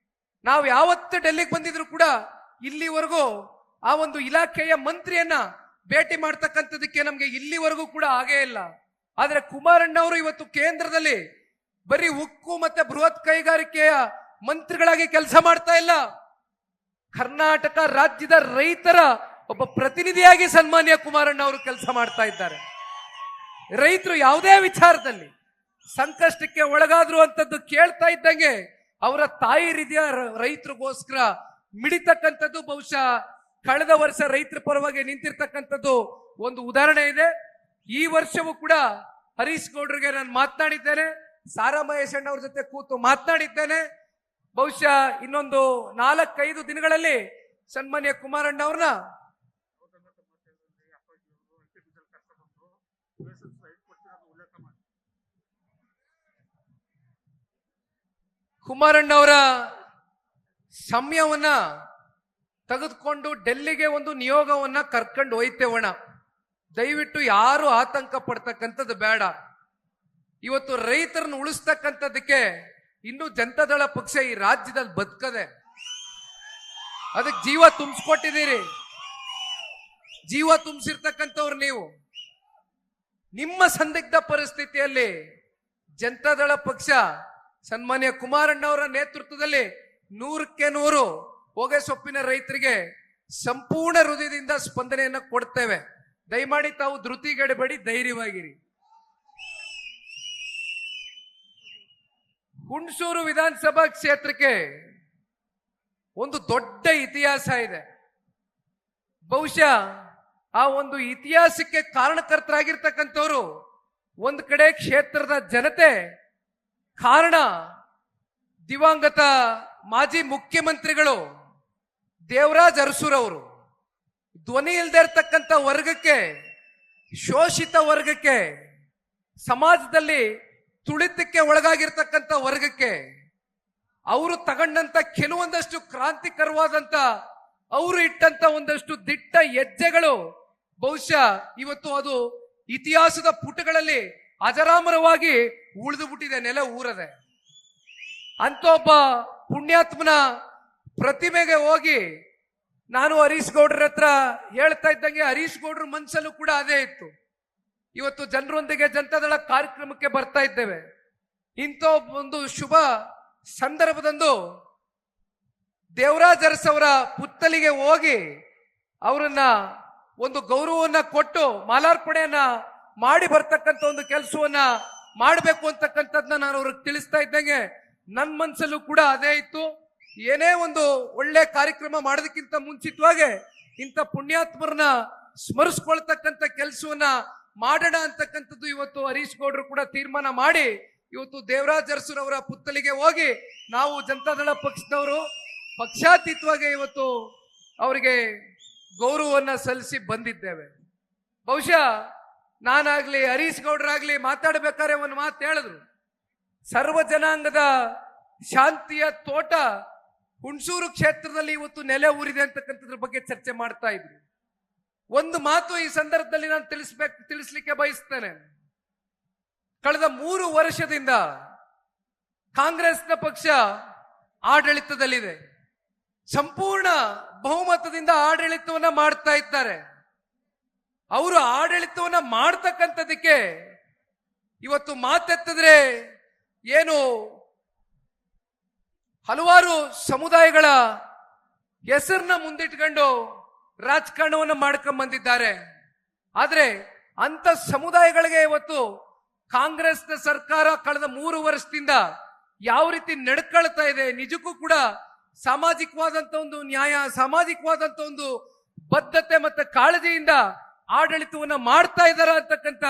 ನಾವು ಯಾವತ್ತು ಡೆಲ್ಲಿಗೆ ಬಂದಿದ್ರು ಕೂಡ ಇಲ್ಲಿವರೆಗೂ ಆ ಒಂದು ಇಲಾಖೆಯ ಮಂತ್ರಿಯನ್ನ ಭೇಟಿ ಮಾಡ್ತಕ್ಕಂಥದಕ್ಕೆ ನಮ್ಗೆ ಇಲ್ಲಿವರೆಗೂ ಕೂಡ ಆಗೇ ಇಲ್ಲ. ಆದ್ರೆ ಕುಮಾರಣ್ಣವರು ಇವತ್ತು ಕೇಂದ್ರದಲ್ಲಿ ಬರೀ ಉಕ್ಕು ಮತ್ತೆ ಬೃಹತ್ ಕೈಗಾರಿಕೆಯ ಮಂತ್ರಿಗಳಾಗಿ ಕೆಲಸ ಮಾಡ್ತಾ ಇಲ್ಲ, ಕರ್ನಾಟಕ ರಾಜ್ಯದ ರೈತರ ಒಬ್ಬ ಪ್ರತಿನಿಧಿಯಾಗಿ ಸನ್ಮಾನ್ಯ ಕುಮಾರಣ್ಣ ಅವರು ಕೆಲಸ ಮಾಡ್ತಾ ಇದ್ದಾರೆ. ರೈತರು ಯಾವುದೇ ವಿಚಾರದಲ್ಲಿ ಸಂಕಷ್ಟಕ್ಕೆ ಒಳಗಾದ್ರು ಅಂತದ್ದು ಕೇಳ್ತಾ ಇದ್ದಂಗೆ ಅವರ ತಾಯಿ ರೀತಿಯ ರೈತರಿಗೋಸ್ಕರ ಮಿಡಿತಕ್ಕಂಥದ್ದು ಬಹುಶಃ ಕಳೆದ ವರ್ಷ ರೈತರ ಪರವಾಗಿ ನಿಂತಿರ್ತಕ್ಕಂಥದ್ದು ಒಂದು ಉದಾಹರಣೆ ಇದೆ. ಈ ವರ್ಷವೂ ಕೂಡ ಹರೀಶ್ ಗೌಡ್ರಿಗೆ ನಾನು ಮಾತನಾಡಿದ್ದೇನೆ, ಸಾರಾ ಮಹೇಶ್ ಅಣ್ಣ ಅವ್ರ ಜೊತೆ ಕೂತು ಮಾತನಾಡಿದ್ದೇನೆ. ಬಹುಶಃ ಇನ್ನೊಂದು 4-5 ದಿನಗಳಲ್ಲಿ ಸನ್ಮಾನ್ಯ ಕುಮಾರಣ್ಣ ಅವ್ರನ್ನ ಕುಮಾರಣ್ಣವರ ಸಮಯವನ್ನ ತೆಗೆದುಕೊಂಡು ಡೆಲ್ಲಿಗೆ ಒಂದು ನಿಯೋಗವನ್ನ ಕರ್ಕೊಂಡು ಹೋಯ್ತೇವಣ. ದಯವಿಟ್ಟು ಯಾರು ಆತಂಕ ಪಡ್ತಕ್ಕಂಥದ್ದು ಬೇಡ. ಇವತ್ತು ರೈತರನ್ನು ಉಳಿಸ್ತಕ್ಕಂಥದ್ದಕ್ಕೆ ಇನ್ನು ಜನತಾದಳ ಪಕ್ಷ ಈ ರಾಜ್ಯದಲ್ಲಿ ಬದುಕದೆ, ಅದಕ್ಕೆ ಜೀವ ತುಂಬಿಸ್ಕೊಟ್ಟಿದ್ದೀರಿ. ಜೀವ ತುಂಬಿಸಿರ್ತಕ್ಕಂಥವ್ರು ನೀವು. ನಿಮ್ಮ ಸಂದಿಗ್ಧ ಪರಿಸ್ಥಿತಿಯಲ್ಲಿ ಜನತಾದಳ ಪಕ್ಷ ಸನ್ಮಾನ್ಯ ಕುಮಾರಣ್ಣವರ ನೇತೃತ್ವದಲ್ಲಿ 100ಕ್ಕೆ 100 ಹೊಗೆ ಸೊಪ್ಪಿನ ರೈತರಿಗೆ ಸಂಪೂರ್ಣ ಹೃದಯದಿಂದ ಸ್ಪಂದನೆಯನ್ನ ಕೊಡ್ತೇವೆ. ದಯಮಾಡಿ ತಾವು ಧೃತಿಗೆಡಬೇಡಿ, ಧೈರ್ಯವಾಗಿರಿ. ಹುಣಸೂರು ವಿಧಾನಸಭಾ ಕ್ಷೇತ್ರಕ್ಕೆ ಒಂದು ದೊಡ್ಡ ಇತಿಹಾಸ ಇದೆ. ಬಹುಶಃ ಆ ಒಂದು ಇತಿಹಾಸಕ್ಕೆ ಕಾರಣಕರ್ತರಾಗಿರ್ತಕ್ಕಂಥವ್ರು ಒಂದು ಕಡೆ ಕ್ಷೇತ್ರದ ಜನತೆ, ಕಾರಣ ದಿವಂಗತ ಮಾಜಿ ಮುಖ್ಯಮಂತ್ರಿಗಳು ದೇವರಾಜ್ ಅರಸೂರವರು. ಧ್ವನಿ ಇಲ್ಲದೆ ಇರ್ತಕ್ಕಂಥ ವರ್ಗಕ್ಕೆ, ಶೋಷಿತ ವರ್ಗಕ್ಕೆ, ಸಮಾಜದಲ್ಲಿ ತುಳಿತಕ್ಕೆ ಒಳಗಾಗಿರ್ತಕ್ಕಂಥ ವರ್ಗಕ್ಕೆ ಅವರು ತಗೊಂಡಂತ ಕೆಲವೊಂದಷ್ಟು ಕ್ರಾಂತಿಕರವಾದಂತ, ಅವರು ಇಟ್ಟಂತ ಒಂದಷ್ಟು ದಿಟ್ಟ ಹೆಜ್ಜೆಗಳು ಬಹುಶಃ ಇವತ್ತು ಅದು ಇತಿಹಾಸದ ಪುಟಗಳಲ್ಲಿ ಅಜರಾಮರವಾಗಿ ಉಳಿದು ಬಿಟ್ಟಿದೆ, ನೆಲ ಊರದೆ. ಅಂತ ಒಬ್ಬ ಪುಣ್ಯಾತ್ಮನ ಪ್ರತಿಮೆಗೆ ಹೋಗಿ ನಾನು ಹರೀಶ್ ಗೌಡ್ರ ಹತ್ರ ಹೇಳ್ತಾ ಇದ್ದಂಗೆ ಹರೀಶ್ ಗೌಡ್ರ ಮನಸ್ಸಲ್ಲೂ ಕೂಡ ಅದೇ ಇತ್ತು. ಇವತ್ತು ಜನರೊಂದಿಗೆ ಜನತಾದಳ ಕಾರ್ಯಕ್ರಮಕ್ಕೆ ಬರ್ತಾ ಇದ್ದೇವೆ. ಇಂಥ ಒಂದು ಶುಭ ಸಂದರ್ಭದಂದು ದೇವರಾಜ್ ಅರಸ್ ಅವರ ಪುತ್ತಲಿಗೆ ಹೋಗಿ ಅವರನ್ನ ಒಂದು ಗೌರವವನ್ನ ಕೊಟ್ಟು ಮಾಲಾರ್ಪಣೆಯನ್ನ ಮಾಡಿ ಬರ್ತಕ್ಕಂಥ ಒಂದು ಕೆಲಸವನ್ನ ಮಾಡಬೇಕು ಅಂತಕ್ಕಂಥದ್ನ ನಾನು ಅವ್ರಿಗೆ ತಿಳಿಸ್ತಾ ಇದ್ದಂಗೆ ನನ್ನ ಮನಸ್ಸಲ್ಲೂ ಕೂಡ ಅದೇ ಇತ್ತು. ಏನೇ ಒಂದು ಒಳ್ಳೆ ಕಾರ್ಯಕ್ರಮ ಮಾಡೋದಕ್ಕಿಂತ ಮುಂಚಿತವಾಗಿ ಇಂಥ ಪುಣ್ಯಾತ್ಮರನ್ನ ಸ್ಮರಿಸ್ಕೊಳ್ತಕ್ಕಂಥ ಕೆಲಸವನ್ನ ಮಾಡೋಣ ಅಂತಕ್ಕಂಥದ್ದು ಇವತ್ತು ಹರೀಶ್ ಗೌಡ್ರು ಕೂಡ ತೀರ್ಮಾನ ಮಾಡಿ ಇವತ್ತು ದೇವರಾಜ್ ಅರಸೂರ್ ಅವರ ಪುತ್ತಲಿಗೆ ಹೋಗಿ ನಾವು ಜನತಾದಳ ಪಕ್ಷದವರು ಪಕ್ಷಾತೀತವಾಗಿ ಇವತ್ತು ಅವರಿಗೆ ಗೌರವವನ್ನ ಸಲ್ಲಿಸಿ ಬಂದಿದ್ದೇವೆ. ಬಹುಶಃ ನಾನಾಗ್ಲಿ ಹರೀಶ್ ಗೌಡ್ರಾಗ್ಲಿ ಮಾತಾಡ್ಬೇಕಾದ್ರೆ ಒಂದು ಮಾತು ಹೇಳಿದ್ರು, ಸರ್ವ ಜನಾಂಗದ ಶಾಂತಿಯ ತೋಟ ಹುಣಸೂರು ಕ್ಷೇತ್ರದಲ್ಲಿ ಇವತ್ತು ನೆಲೆ ಊರಿದೆ ಅಂತಕ್ಕಂಥದ್ರ ಬಗ್ಗೆ ಚರ್ಚೆ ಮಾಡ್ತಾ ಇದ್ರು. ಒಂದು ಮಾತು ಈ ಸಂದರ್ಭದಲ್ಲಿ ನಾನು ತಿಳಿಸ್ಲಿಕ್ಕೆ ಬಯಸ್ತೇನೆ. ಕಳೆದ 3 ವರ್ಷದಿಂದ ಕಾಂಗ್ರೆಸ್ನ ಪಕ್ಷ ಆಡಳಿತದಲ್ಲಿದೆ. ಸಂಪೂರ್ಣ ಬಹುಮತದಿಂದ ಆಡಳಿತವನ್ನ ಮಾಡ್ತಾ ಇದ್ದಾರೆ. ಅವರು ಆಡಳಿತವನ್ನ ಮಾಡ್ತಕ್ಕಂಥದಕ್ಕೆ ಇವತ್ತು ಮಾತೆತ್ತಿದ್ರೆ ಏನು ಹಲವಾರು ಸಮುದಾಯಗಳ ಹೆಸರನ್ನ ಮುಂದಿಟ್ಕೊಂಡು ರಾಜಕಾರಣವನ್ನ ಮಾಡ್ಕೊಂಡ್ ಬಂದಿದ್ದಾರೆ. ಆದ್ರೆ ಅಂತ ಸಮುದಾಯಗಳಿಗೆ ಇವತ್ತು ಕಾಂಗ್ರೆಸ್ನ ಸರ್ಕಾರ ಕಳೆದ 3 ವರ್ಷದಿಂದ ಯಾವ ರೀತಿ ನಡ್ಕೊಳ್ತಾ ಇದೆ, ನಿಜಕ್ಕೂ ಕೂಡ ಸಾಮಾಜಿಕವಾದಂತ ಒಂದು ನ್ಯಾಯ, ಸಾಮಾಜಿಕವಾದಂತ ಒಂದು ಬದ್ಧತೆ ಮತ್ತೆ ಕಾಳಜಿಯಿಂದ ಆಡಳಿತವನ್ನ ಮಾಡ್ತಾ ಇದ್ದಾರ ಅಂತಕ್ಕಂಥ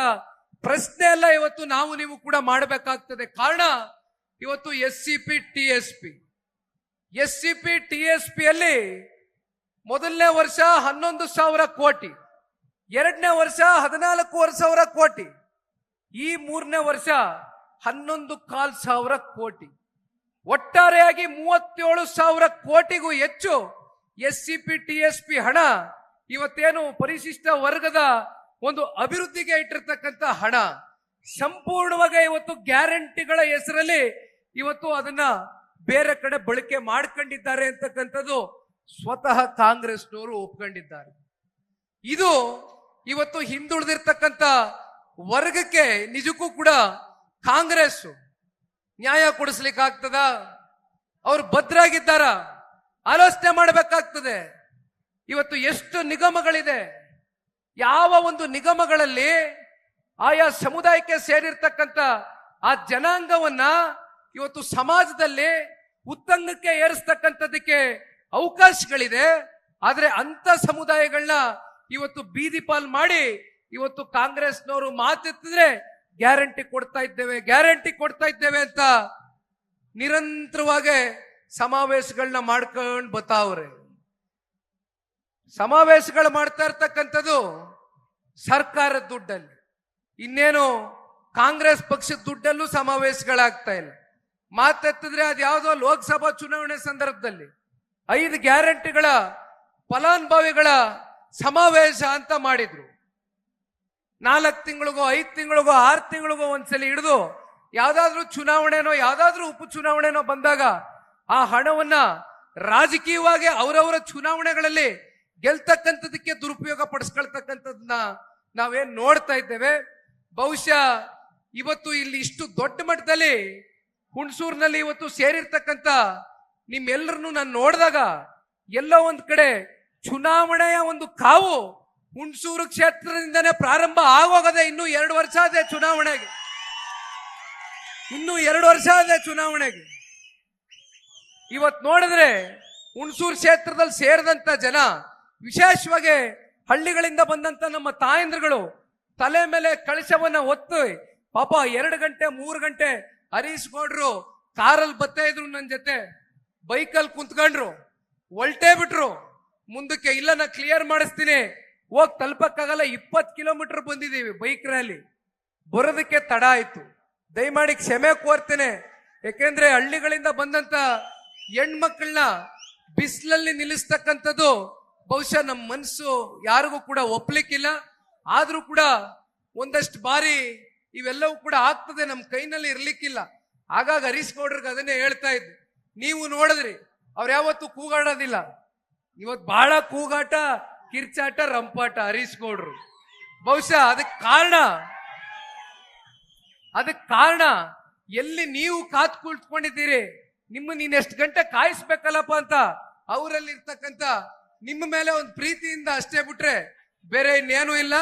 ಪ್ರಶ್ನೆ ಎಲ್ಲ ಇವತ್ತು ನಾವು ನೀವು ಕೂಡ ಮಾಡಬೇಕಾಗ್ತದೆ. ಕಾರಣ ಇವತ್ತು SCP TSP ಅಲ್ಲಿ ಮೊದಲನೇ ವರ್ಷ 11,000 ಕೋಟಿ, ಎರಡನೇ ವರ್ಷ 14,000 ಕೋಟಿ, ಈ 3ನೇ ವರ್ಷ 11,500 ಕೋಟಿ, ಒಟ್ಟಾರೆಯಾಗಿ 37,000 ಕೋಟಿಗೂ ಹೆಚ್ಚು SCP TSP ಹಣ ಇವತ್ತೇನು ಪರಿಶಿಷ್ಟ ವರ್ಗದ ಒಂದು ಅಭಿವೃದ್ಧಿಗೆ ಇಟ್ಟಿರ್ತಕ್ಕಂಥ ಹಣ ಸಂಪೂರ್ಣವಾಗಿ ಇವತ್ತು ಗ್ಯಾರಂಟಿಗಳ ಹೆಸರಲ್ಲಿ ಇವತ್ತು ಅದನ್ನ ಬೇರೆ ಕಡೆ ಬಳಕೆ ಮಾಡ್ಕೊಂಡಿದ್ದಾರೆ ಅಂತಕ್ಕಂಥದ್ದು ಸ್ವತಃ ಕಾಂಗ್ರೆಸ್ನವರು ಒಪ್ಕೊಂಡಿದ್ದಾರೆ. ಇದು ಇವತ್ತು ಹಿಂದುಳಿದಿರ್ತಕ್ಕಂಥ ವರ್ಗಕ್ಕೆ ನಿಜಕ್ಕೂ ಕೂಡ ಕಾಂಗ್ರೆಸ್ ನ್ಯಾಯ ಕೊಡಿಸ್ಲಿಕ್ಕೆ ಆಗ್ತದ? ಅವ್ರು ಭದ್ರಾಗಿದ್ದಾರ? ಆಲೋಚನೆ ಮಾಡಬೇಕಾಗ್ತದೆ. ಇವತ್ತು ಎಷ್ಟು ನಿಗಮಗಳಿದೆ, ಯಾವ ಒಂದು ನಿಗಮಗಳಲ್ಲಿ ಆಯಾ ಸಮುದಾಯಕ್ಕೆ ಸೇರಿರ್ತಕ್ಕಂಥ ಆ ಜನಾಂಗವನ್ನ ಇವತ್ತು ಸಮಾಜದಲ್ಲಿ ಉತ್ತಂಗಕ್ಕೆ ಏರಿಸ್ತಕ್ಕಂಥದಕ್ಕೆ ಅವಕಾಶಗಳಿದೆ. ಆದ್ರೆ ಅಂತ ಸಮುದಾಯಗಳನ್ನ ಇವತ್ತು ಬೀದಿ ಪಾಲ್ ಮಾಡಿ ಇವತ್ತು ಕಾಂಗ್ರೆಸ್ನವರು ಮಾತೆತ್ತಿದ್ರೆ ಗ್ಯಾರಂಟಿ ಕೊಡ್ತಾ ಇದ್ದೇವೆ, ಗ್ಯಾರಂಟಿ ಕೊಡ್ತಾ ಇದ್ದೇವೆ ಅಂತ ನಿರಂತರವಾಗಿ ಸಮಾವೇಶಗಳನ್ನ ಮಾಡ್ಕೊಂಡು ಬತ್ತಾವ್ರೆ. ಸಮಾವೇಶಗಳು ಮಾಡ್ತಾ ಇರ್ತಕ್ಕಂಥದ್ದು ಸರ್ಕಾರದ ದುಡ್ಡಲ್ಲಿ, ಇನ್ನೇನು ಕಾಂಗ್ರೆಸ್ ಪಕ್ಷದ ದುಡ್ಡಲ್ಲೂ ಸಮಾವೇಶಗಳಾಗ್ತಾ ಇಲ್ಲ. ಮಾತೆತ್ತಿದ್ರೆ ಅದ್ಯಾವುದೋ ಲೋಕಸಭಾ ಚುನಾವಣೆ ಸಂದರ್ಭದಲ್ಲಿ 5 ಗ್ಯಾರಂಟಿಗಳ ಫಲಾನುಭವಿಗಳ ಸಮಾವೇಶ ಅಂತ ಮಾಡಿದ್ರು. 4 ತಿಂಗಳಿಗೋ 5 ತಿಂಗಳಿಗೋ 6 ತಿಂಗಳಿಗೋ ಒಂದ್ಸಲಿ ಹಿಡಿದು ಯಾವ್ದಾದ್ರೂ ಚುನಾವಣೆನೋ ಯಾವ್ದಾದ್ರೂ ಉಪಚುನಾವಣೆನೋ ಬಂದಾಗ ಆ ಹಣವನ್ನ ರಾಜಕೀಯವಾಗಿ ಅವರವರ ಚುನಾವಣೆಗಳಲ್ಲಿ ಗೆಲ್ತಕ್ಕಂಥದಕ್ಕೆ ದುರುಪಯೋಗ ಪಡಿಸ್ಕೊಳ್ತಕ್ಕಂಥದ್ದನ್ನ ನಾವೇನ್ ನೋಡ್ತಾ ಇದ್ದೇವೆ. ಬಹುಶಃ ಇವತ್ತು ಇಲ್ಲಿ ಇಷ್ಟು ದೊಡ್ಡ ಮಟ್ಟದಲ್ಲಿ ಹುಣಸೂರಿನಲ್ಲಿ ಇವತ್ತು ಸೇರಿರ್ತಕ್ಕಂಥ ನಿಮ್ಮೆಲ್ಲರನ್ನು ನಾನು ನೋಡಿದಾಗ ಎಲ್ಲೋ ಒಂದ್ ಕಡೆ ಚುನಾವಣೆಯ ಒಂದು ಕಾವು ಹುಣಸೂರು ಕ್ಷೇತ್ರದಿಂದನೇ ಪ್ರಾರಂಭ ಆಗೋಗದೆ. ಇನ್ನೂ 2 ವರ್ಷ ಆದೆ ಚುನಾವಣೆಗೆ, ಇನ್ನೂ 2 ವರ್ಷ ಆದೆ ಚುನಾವಣೆಗೆ. ಇವತ್ ನೋಡಿದ್ರೆ ಹುಣಸೂರು ಕ್ಷೇತ್ರದಲ್ಲಿ ಸೇರಿದಂತ ಜನ, ವಿಶೇಷವಾಗಿ ಹಳ್ಳಿಗಳಿಂದ ಬಂದಂತ ನಮ್ಮ ತಾಯಂದ್ರುಗಳು ತಲೆ ಮೇಲೆ ಕಳಶವನ್ನ ಹೊತ್ತು ಪಾಪ 2 ಗಂಟೆ 3 ಗಂಟೆ ಹರೀಶ್ ಗೌಡ್ರು ಕಾರಲ್ಲಿ ಬರ್ತಾ ಇದ್ರು, ನನ್ನ ಜೊತೆ ಬೈಕಲ್ಲಿ ಕುಂತ್ಕೊಂಡ್ರು, ಹೊಲ್ಟೇ ಬಿಟ್ರು ಮುಂದಕ್ಕೆ. ಇಲ್ಲ ನಾ ಕ್ಲಿಯರ್ ಮಾಡಿಸ್ತೀನಿ, ಹೋಗಿ ತಲುಪಕ್ಕಾಗಲ್ಲ, 20 ಕಿಲೋಮೀಟರ್ ಬಂದಿದ್ದೀವಿ ಬೈಕ್ ರ್ಯಾಲಿ, ಬರೋದಕ್ಕೆ ತಡ ಆಯ್ತು. ದಯಮಾಡಿ ಕ್ಷಮೆ ಕೋರ್ತೇನೆ. ಯಾಕೆಂದ್ರೆ ಹಳ್ಳಿಗಳಿಂದ ಬಂದಂತ ಹೆಣ್ಮಕ್ಳನ್ನ ಬಿಸಿಲಲ್ಲಿ ನಿಲ್ಲಿಸ್ತಕ್ಕಂಥದ್ದು ಬಹುಶಃ ನಮ್ಮ ಮನಸ್ಸು ಯಾರಿಗೂ ಕೂಡ ಒಪ್ಲಿಕ್ಕಿಲ್ಲ. ಆದ್ರೂ ಕೂಡ ಒಂದಷ್ಟು ಬಾರಿ ಇವೆಲ್ಲವೂ ಕೂಡ ಆಗ್ತದೆ, ನಮ್ಮ ಕೈನಲ್ಲಿ ಇರ್ಲಿಕ್ಕಿಲ್ಲ. ಆಗಾಗ ಹರೀಶ್ ಗೌಡ್ರಿಗೆ ಅದನ್ನೇ ಹೇಳ್ತಾ ಇದ್ದೆ, ನೀವು ನೋಡಿದ್ರಿ ಅವ್ರು ಯಾವತ್ತೂ ಕೂಗಾಡೋದಿಲ್ಲ. ಇವತ್ತು ಬಹಳ ಕೂಗಾಟ, ಕಿರ್ಚಾಟ, ರಂಪಾಟ ಹರೀಶ್ ಗೌಡ್ರು. ಬಹುಶಃ ಅದಕ್ಕೆ ಕಾರಣ ಎಲ್ಲಿ ನೀವು ಕಾತ್ ಕುಳಿತುಕೊಂಡಿದ್ದೀರಿ, ನೀನ್ ಎಷ್ಟು ಗಂಟೆ ಕಾಯಿಸ್ಬೇಕಲ್ಲಪ್ಪ ಅಂತ ಅವರಲ್ಲಿ ಇರ್ತಕ್ಕಂಥ ನಿಮ್ಮ ಮೇಲೆ ಒಂದು ಪ್ರೀತಿಯಿಂದ ಅಷ್ಟೇ ಬಿಟ್ರೆ ಬೇರೆ ಇನ್ನೇನು ಇಲ್ಲ.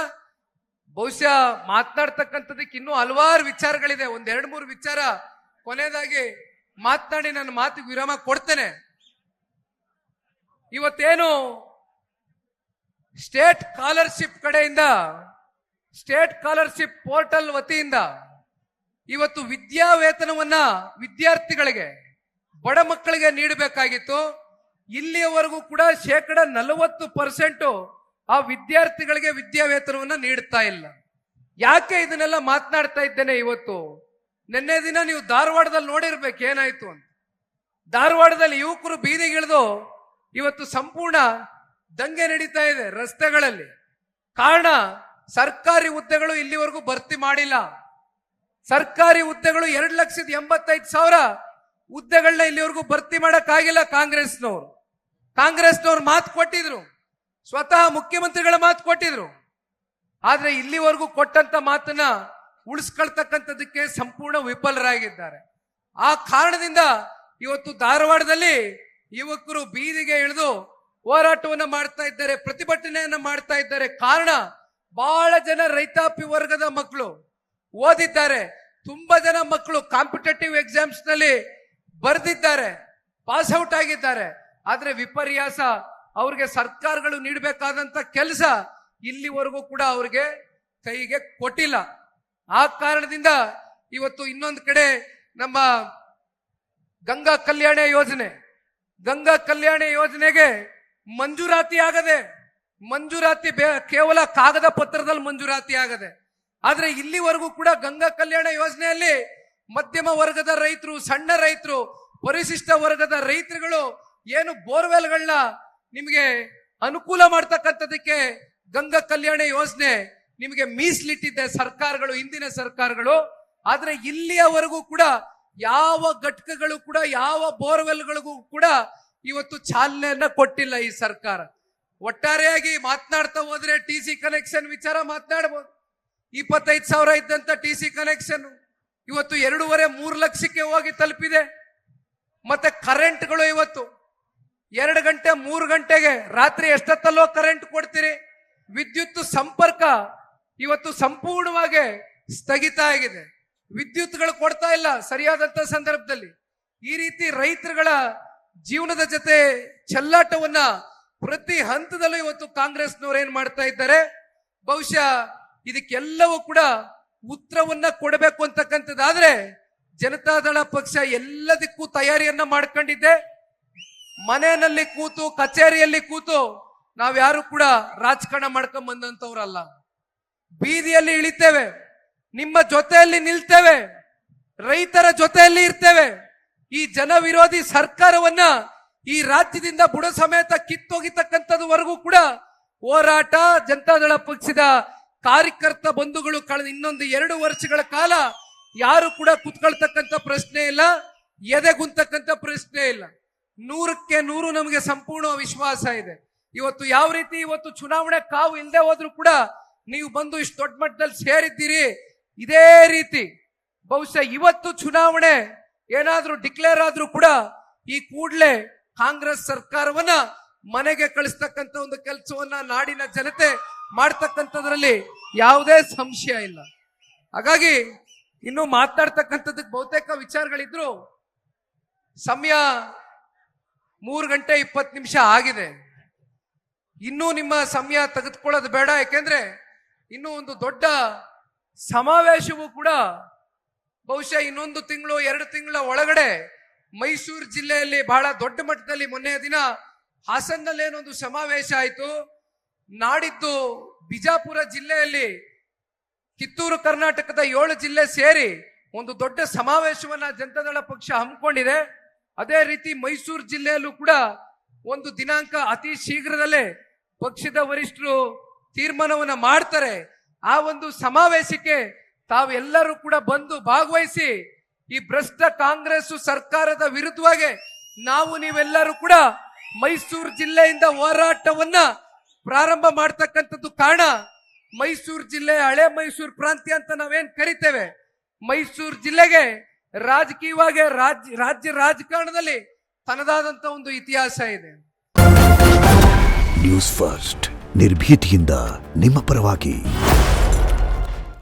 ಬಹುಶಃ ಮಾತನಾಡ್ತಕ್ಕಂಥದಕ್ಕೆ ಇನ್ನೂ ಹಲವಾರು ವಿಚಾರಗಳಿದೆ. 1-2-3 ವಿಚಾರ ಕೊನೆಯದಾಗಿ ಮಾತನಾಡಿ ನನ್ನ ಮಾತಿಗೆ ವಿರಾಮ ಕೊಡ್ತೇನೆ. ಇವತ್ತೇನು ಸ್ಟೇಟ್ ಸ್ಕಾಲರ್ಶಿಪ್ ಕಡೆಯಿಂದ, ಸ್ಟೇಟ್ ಸ್ಕಾಲರ್ಶಿಪ್ ಪೋರ್ಟಲ್ ವತಿಯಿಂದ ಇವತ್ತು ವಿದ್ಯಾವೇತನವನ್ನ ವಿದ್ಯಾರ್ಥಿಗಳಿಗೆ, ಬಡ ಮಕ್ಕಳಿಗೆ ನೀಡಬೇಕಾಗಿತ್ತು. ಇಲ್ಲಿಯವರೆಗೂ ಕೂಡ 40% ಆ ವಿದ್ಯಾರ್ಥಿಗಳಿಗೆ ವಿದ್ಯಾವೇತನವನ್ನ ನೀಡ್ತಾ ಇಲ್ಲ. ಯಾಕೆ ಇದನ್ನೆಲ್ಲ ಮಾತನಾಡ್ತಾ ಇದ್ದೇನೆ ಇವತ್ತು? ನಿನ್ನೆ ದಿನ ನೀವು ಧಾರವಾಡದಲ್ಲಿ ನೋಡಿರ್ಬೇಕು ಏನಾಯ್ತು ಅಂತ. ಧಾರವಾಡದಲ್ಲಿ ಯುವಕರು ಬೀದಿಗಿಳಿದು ಇವತ್ತು ಸಂಪೂರ್ಣ ದಂಗೆ ನಡೀತಾ ಇದೆ ರಸ್ತೆಗಳಲ್ಲಿ. ಕಾರಣ ಸರ್ಕಾರಿ ಹುದ್ದೆಗಳು ಇಲ್ಲಿವರೆಗೂ ಭರ್ತಿ ಮಾಡಿಲ್ಲ. ಸರ್ಕಾರಿ ಹುದ್ದೆಗಳು 2,85,000 ಹುದ್ದೆಗಳನ್ನ ಇಲ್ಲಿವರೆಗೂ ಭರ್ತಿ ಮಾಡಕ್ಕಾಗಿಲ್ಲ. ಕಾಂಗ್ರೆಸ್ನವ್ರು ಮಾತು ಕೊಟ್ಟಿದ್ರು, ಸ್ವತಃ ಮುಖ್ಯಮಂತ್ರಿಗಳ ಮಾತು ಕೊಟ್ಟಿದ್ರು. ಆದ್ರೆ ಇಲ್ಲಿವರೆಗೂ ಕೊಟ್ಟಂತ ಮಾತನ್ನ ಉಳಿಸ್ಕೊಳ್ತಕ್ಕಂಥದಕ್ಕೆ ಸಂಪೂರ್ಣ ವಿಫಲರಾಗಿದ್ದಾರೆ. ಆ ಕಾರಣದಿಂದ ಇವತ್ತು ಧಾರವಾಡದಲ್ಲಿ ಯುವಕರು ಬೀದಿಗೆ ಇಳಿದು ಹೋರಾಟವನ್ನ ಮಾಡ್ತಾ ಇದ್ದಾರೆ, ಪ್ರತಿಭಟನೆಯನ್ನ ಮಾಡ್ತಾ ಇದ್ದಾರೆ. ಕಾರಣ ಬಹಳ ಜನ ರೈತಾಪಿ ವರ್ಗದ ಮಕ್ಕಳು ಓದಿದ್ದಾರೆ, ತುಂಬಾ ಜನ ಮಕ್ಕಳು ಕಾಂಪಿಟೇಟಿವ್ ಎಕ್ಸಾಮ್ಸ್ ನಲ್ಲಿ ಬರೆದಿದ್ದಾರೆ, ಪಾಸ್ ಔಟ್ ಆಗಿದ್ದಾರೆ. ಆದ್ರೆ ವಿಪರ್ಯಾಸ, ಅವ್ರಿಗೆ ಸರ್ಕಾರಗಳು ನೀಡಬೇಕಾದಂತ ಕೆಲಸ ಇಲ್ಲಿವರೆಗೂ ಕೂಡ ಅವ್ರಿಗೆ ಕೈಗೆ ಕೊಟ್ಟಿಲ್ಲ. ಆ ಕಾರಣದಿಂದ ಇವತ್ತು ಇನ್ನೊಂದು ಕಡೆ ನಮ್ಮ ಗಂಗಾ ಕಲ್ಯಾಣ ಯೋಜನೆಗೆ ಮಂಜೂರಾತಿ ಆಗದೆ, ಕೇವಲ ಕಾಗದ ಪತ್ರದಲ್ಲಿ ಮಂಜೂರಾತಿ ಆಗದೆ. ಆದ್ರೆ ಇಲ್ಲಿವರೆಗೂ ಕೂಡ ಗಂಗಾ ಕಲ್ಯಾಣ ಯೋಜನೆಯಲ್ಲಿ ಮಧ್ಯಮ ವರ್ಗದ ರೈತರು, ಸಣ್ಣ ರೈತರು, ಪರಿಶಿಷ್ಟ ವರ್ಗದ ರೈತರುಗಳು ಏನು ಬೋರ್ವೆಲ್ಗಳನ್ನ ನಿಮಗೆ ಅನುಕೂಲ ಮಾಡ್ತಕ್ಕಂಥದಕ್ಕೆ ಗಂಗಾ ಕಲ್ಯಾಣ ಯೋಜನೆ ನಿಮಗೆ ಮೀಸಲಿಟ್ಟಿದ್ದೆ ಸರ್ಕಾರಗಳು, ಹಿಂದಿನ ಸರ್ಕಾರಗಳು. ಆದ್ರೆ ಇಲ್ಲಿಯವರೆಗೂ ಕೂಡ ಯಾವ ಘಟಕಗಳು ಕೂಡ, ಯಾವ ಬೋರ್ವೆಲ್ಗಳಿಗೂ ಕೂಡ ಇವತ್ತು ಚಾಲನೆಯನ್ನ ಕೊಟ್ಟಿಲ್ಲ ಈ ಸರ್ಕಾರ. ಒಟ್ಟಾರೆಯಾಗಿ ಮಾತನಾಡ್ತಾ ಹೋದ್ರೆ TC ಕನೆಕ್ಷನ್ ವಿಚಾರ ಮಾತನಾಡಬಹುದು. 25,000 ಇದ್ದಂತ TC ಕನೆಕ್ಷನ್ ಇವತ್ತು 2.5-3 ಲಕ್ಷಕ್ಕೆ ಹೋಗಿ ತಲುಪಿದೆ. ಮತ್ತೆ ಕರೆಂಟ್ಗಳು ಇವತ್ತು 2 ಗಂಟೆ 3 ಗಂಟೆಗೆ ರಾತ್ರಿ ಎಷ್ಟೊತ್ತಲ್ಲೋ ಕರೆಂಟ್ ಕೊಡ್ತೀರಿ. ವಿದ್ಯುತ್ ಸಂಪರ್ಕ ಇವತ್ತು ಸಂಪೂರ್ಣವಾಗಿ ಸ್ಥಗಿತ ಆಗಿದೆ. ವಿದ್ಯುತ್ಗಳು ಕೊಡ್ತಾ ಇಲ್ಲ ಸರಿಯಾದಂತ ಸಂದರ್ಭದಲ್ಲಿ. ಈ ರೀತಿ ರೈತರುಗಳ ಜೀವನದ ಜೊತೆ ಚೆಲ್ಲಾಟವನ್ನ ಪ್ರತಿ ಹಂತದಲ್ಲೂ ಇವತ್ತು ಕಾಂಗ್ರೆಸ್ನವ್ರು ಏನ್ ಮಾಡ್ತಾ ಇದ್ದಾರೆ. ಬಹುಶಃ ಇದಕ್ಕೆಲ್ಲವೂ ಕೂಡ ಉತ್ತರವನ್ನ ಕೊಡಬೇಕು ಅಂತಕ್ಕಂಥದ್ದಾದ್ರೆ ಜನತಾದಳ ಪಕ್ಷ ಎಲ್ಲದಕ್ಕೂ ತಯಾರಿಯನ್ನ ಮಾಡ್ಕೊಂಡಿದ್ದೆ. ಮನೆಯಲ್ಲಿ ಕೂತು, ಕಚೇರಿಯಲ್ಲಿ ಕೂತು ನಾವ್ಯಾರು ಕೂಡ ರಾಜಕಾರಣ ಮಾಡ್ಕೊಂಡ್ ಬಂದಂತವ್ರಲ್ಲ. ಬೀದಿಯಲ್ಲಿ ಇಳಿತೇವೆ, ನಿಮ್ಮ ಜೊತೆಯಲ್ಲಿ ನಿಲ್ತೇವೆ, ರೈತರ ಜೊತೆಯಲ್ಲಿ ಇರ್ತೇವೆ. ಈ ಜನ ವಿರೋಧಿ ಸರ್ಕಾರವನ್ನ ಈ ರಾಜ್ಯದಿಂದ ಬುಡ ಸಮೇತ ಕಿತ್ತೊಗಿತಕ್ಕಂಥದ್ವರೆಗೂ ಕೂಡ ಹೋರಾಟ. ಜನತಾದಳ ಪಕ್ಷದ ಕಾರ್ಯಕರ್ತ ಬಂಧುಗಳು ಕಳೆದ ಇನ್ನೊಂದು 2 ವರ್ಷಗಳ ಕಾಲ ಯಾರು ಕೂಡ ಕುತ್ಕೊಳ್ತಕ್ಕಂಥ ಪ್ರಶ್ನೆ ಇಲ್ಲ, ಎದೆಗುಂತಕ್ಕಂಥ ಪ್ರಶ್ನೆ ಇಲ್ಲ. 100ಕ್ಕೆ 100 ನಮಗೆ ಸಂಪೂರ್ಣ ವಿಶ್ವಾಸ ಇದೆ. ಇವತ್ತು ಯಾವ ರೀತಿ ಇವತ್ತು ಚುನಾವಣೆ ಕಾವು ಇಲ್ಲದೆ ಹೋದ್ರು ಕೂಡ ನೀವು ಬಂದು ಇಷ್ಟು ದೊಡ್ಡ ಮಟ್ಟದಲ್ಲಿ ಸೇರಿದ್ದೀರಿ. ಇದೇ ರೀತಿ ಬಹುಶಃ ಇವತ್ತು ಚುನಾವಣೆ ಏನಾದ್ರೂ ಡಿಕ್ಲೇರ್ ಆದ್ರೂ ಕೂಡ ಈ ಕೂಡಲೇ ಕಾಂಗ್ರೆಸ್ ಸರ್ಕಾರವನ್ನ ಮನೆಗೆ ಕಳಿಸ್ತಕ್ಕಂಥ ಒಂದು ಕೆಲಸವನ್ನ ನಾಡಿನ ಜನತೆ ಮಾಡ್ತಕ್ಕಂಥದ್ರಲ್ಲಿ ಯಾವುದೇ ಸಂಶಯ ಇಲ್ಲ. ಹಾಗಾಗಿ ಇನ್ನು ಮಾತನಾಡ್ತಕ್ಕಂಥದ್ದಕ್ಕೆ ಬಹುತೇಕ ವಿಚಾರಗಳಿದ್ರು. ಸಮಯ 3 ಗಂಟೆ 20 ನಿಮಿಷ ಆಗಿದೆ. ಇನ್ನೂ ನಿಮ್ಮ ಸಮಯ ತೆಗೆದುಕೊಳ್ಳೋದು ಬೇಡ. ಯಾಕೆಂದ್ರೆ ಇನ್ನೂ ಒಂದು ದೊಡ್ಡ ಸಮಾವೇಶವೂ ಕೂಡ ಬಹುಶಃ ಇನ್ನೊಂದು ತಿಂಗಳು 2 ತಿಂಗಳ ಒಳಗಡೆ ಮೈಸೂರು ಜಿಲ್ಲೆಯಲ್ಲಿ ಬಹಳ ದೊಡ್ಡ ಮಟ್ಟದಲ್ಲಿ ಮೊನ್ನೆಯ ದಿನ ಹಾಸನ್ನಲ್ಲಿ ಏನೊಂದು ಸಮಾವೇಶ ಆಯಿತು. ನಾಡಿದ್ದು ಬಿಜಾಪುರ ಜಿಲ್ಲೆಯಲ್ಲಿ ಕಿತ್ತೂರು ಕರ್ನಾಟಕದ 7 ಜಿಲ್ಲೆ ಸೇರಿ ಒಂದು ದೊಡ್ಡ ಸಮಾವೇಶವನ್ನ ಜನತಾದಳ ಪಕ್ಷ ಹಮ್ಮಿಕೊಂಡಿದೆ. ಅದೇ ರೀತಿ ಮೈಸೂರು ಜಿಲ್ಲೆಯಲ್ಲೂ ಕೂಡ ಒಂದು ದಿನಾಂಕ ಅತಿ ಶೀಘ್ರದಲ್ಲೇ ಪಕ್ಷದ ವರಿಷ್ಠರು ತೀರ್ಮಾನವನ್ನ ಮಾಡ್ತಾರೆ. ಆ ಒಂದು ಸಮಾವೇಶಕ್ಕೆ ತಾವೆಲ್ಲರೂ ಕೂಡ ಬಂದು ಭಾಗವಹಿಸಿ ಈ ಭ್ರಷ್ಟ ಕಾಂಗ್ರೆಸ್ ಸರ್ಕಾರದ ವಿರುದ್ಧವಾಗಿ ನಾವು ನೀವೆಲ್ಲರೂ ಕೂಡ ಮೈಸೂರು ಜಿಲ್ಲೆಯಿಂದ ಹೋರಾಟವನ್ನ ಪ್ರಾರಂಭ ಮಾಡ್ತಕ್ಕಂಥದ್ದು ಕಾರಣ. ಮೈಸೂರು ಜಿಲ್ಲೆ ಹಳೆ ಮೈಸೂರು ಪ್ರಾಂತ್ಯ ಅಂತ ನಾವೇನ್ ಕರಿತೇವೆ, ಮೈಸೂರು ಜಿಲ್ಲೆಗೆ ರಾಜಕೀಯವಾಗಿ ರಾಜ್ಯ ರಾಜಕಾರಣದಲ್ಲಿ ತನ್ನದಾದಂತ ಒಂದು ಇತಿಹಾಸ ಇದೆ. ನ್ಯೂಸ್ ಫಸ್ಟ್ ನಿರ್ಭೀತಿಯಿಂದ ನಿಮ್ಮ ಪರವಾಗಿ.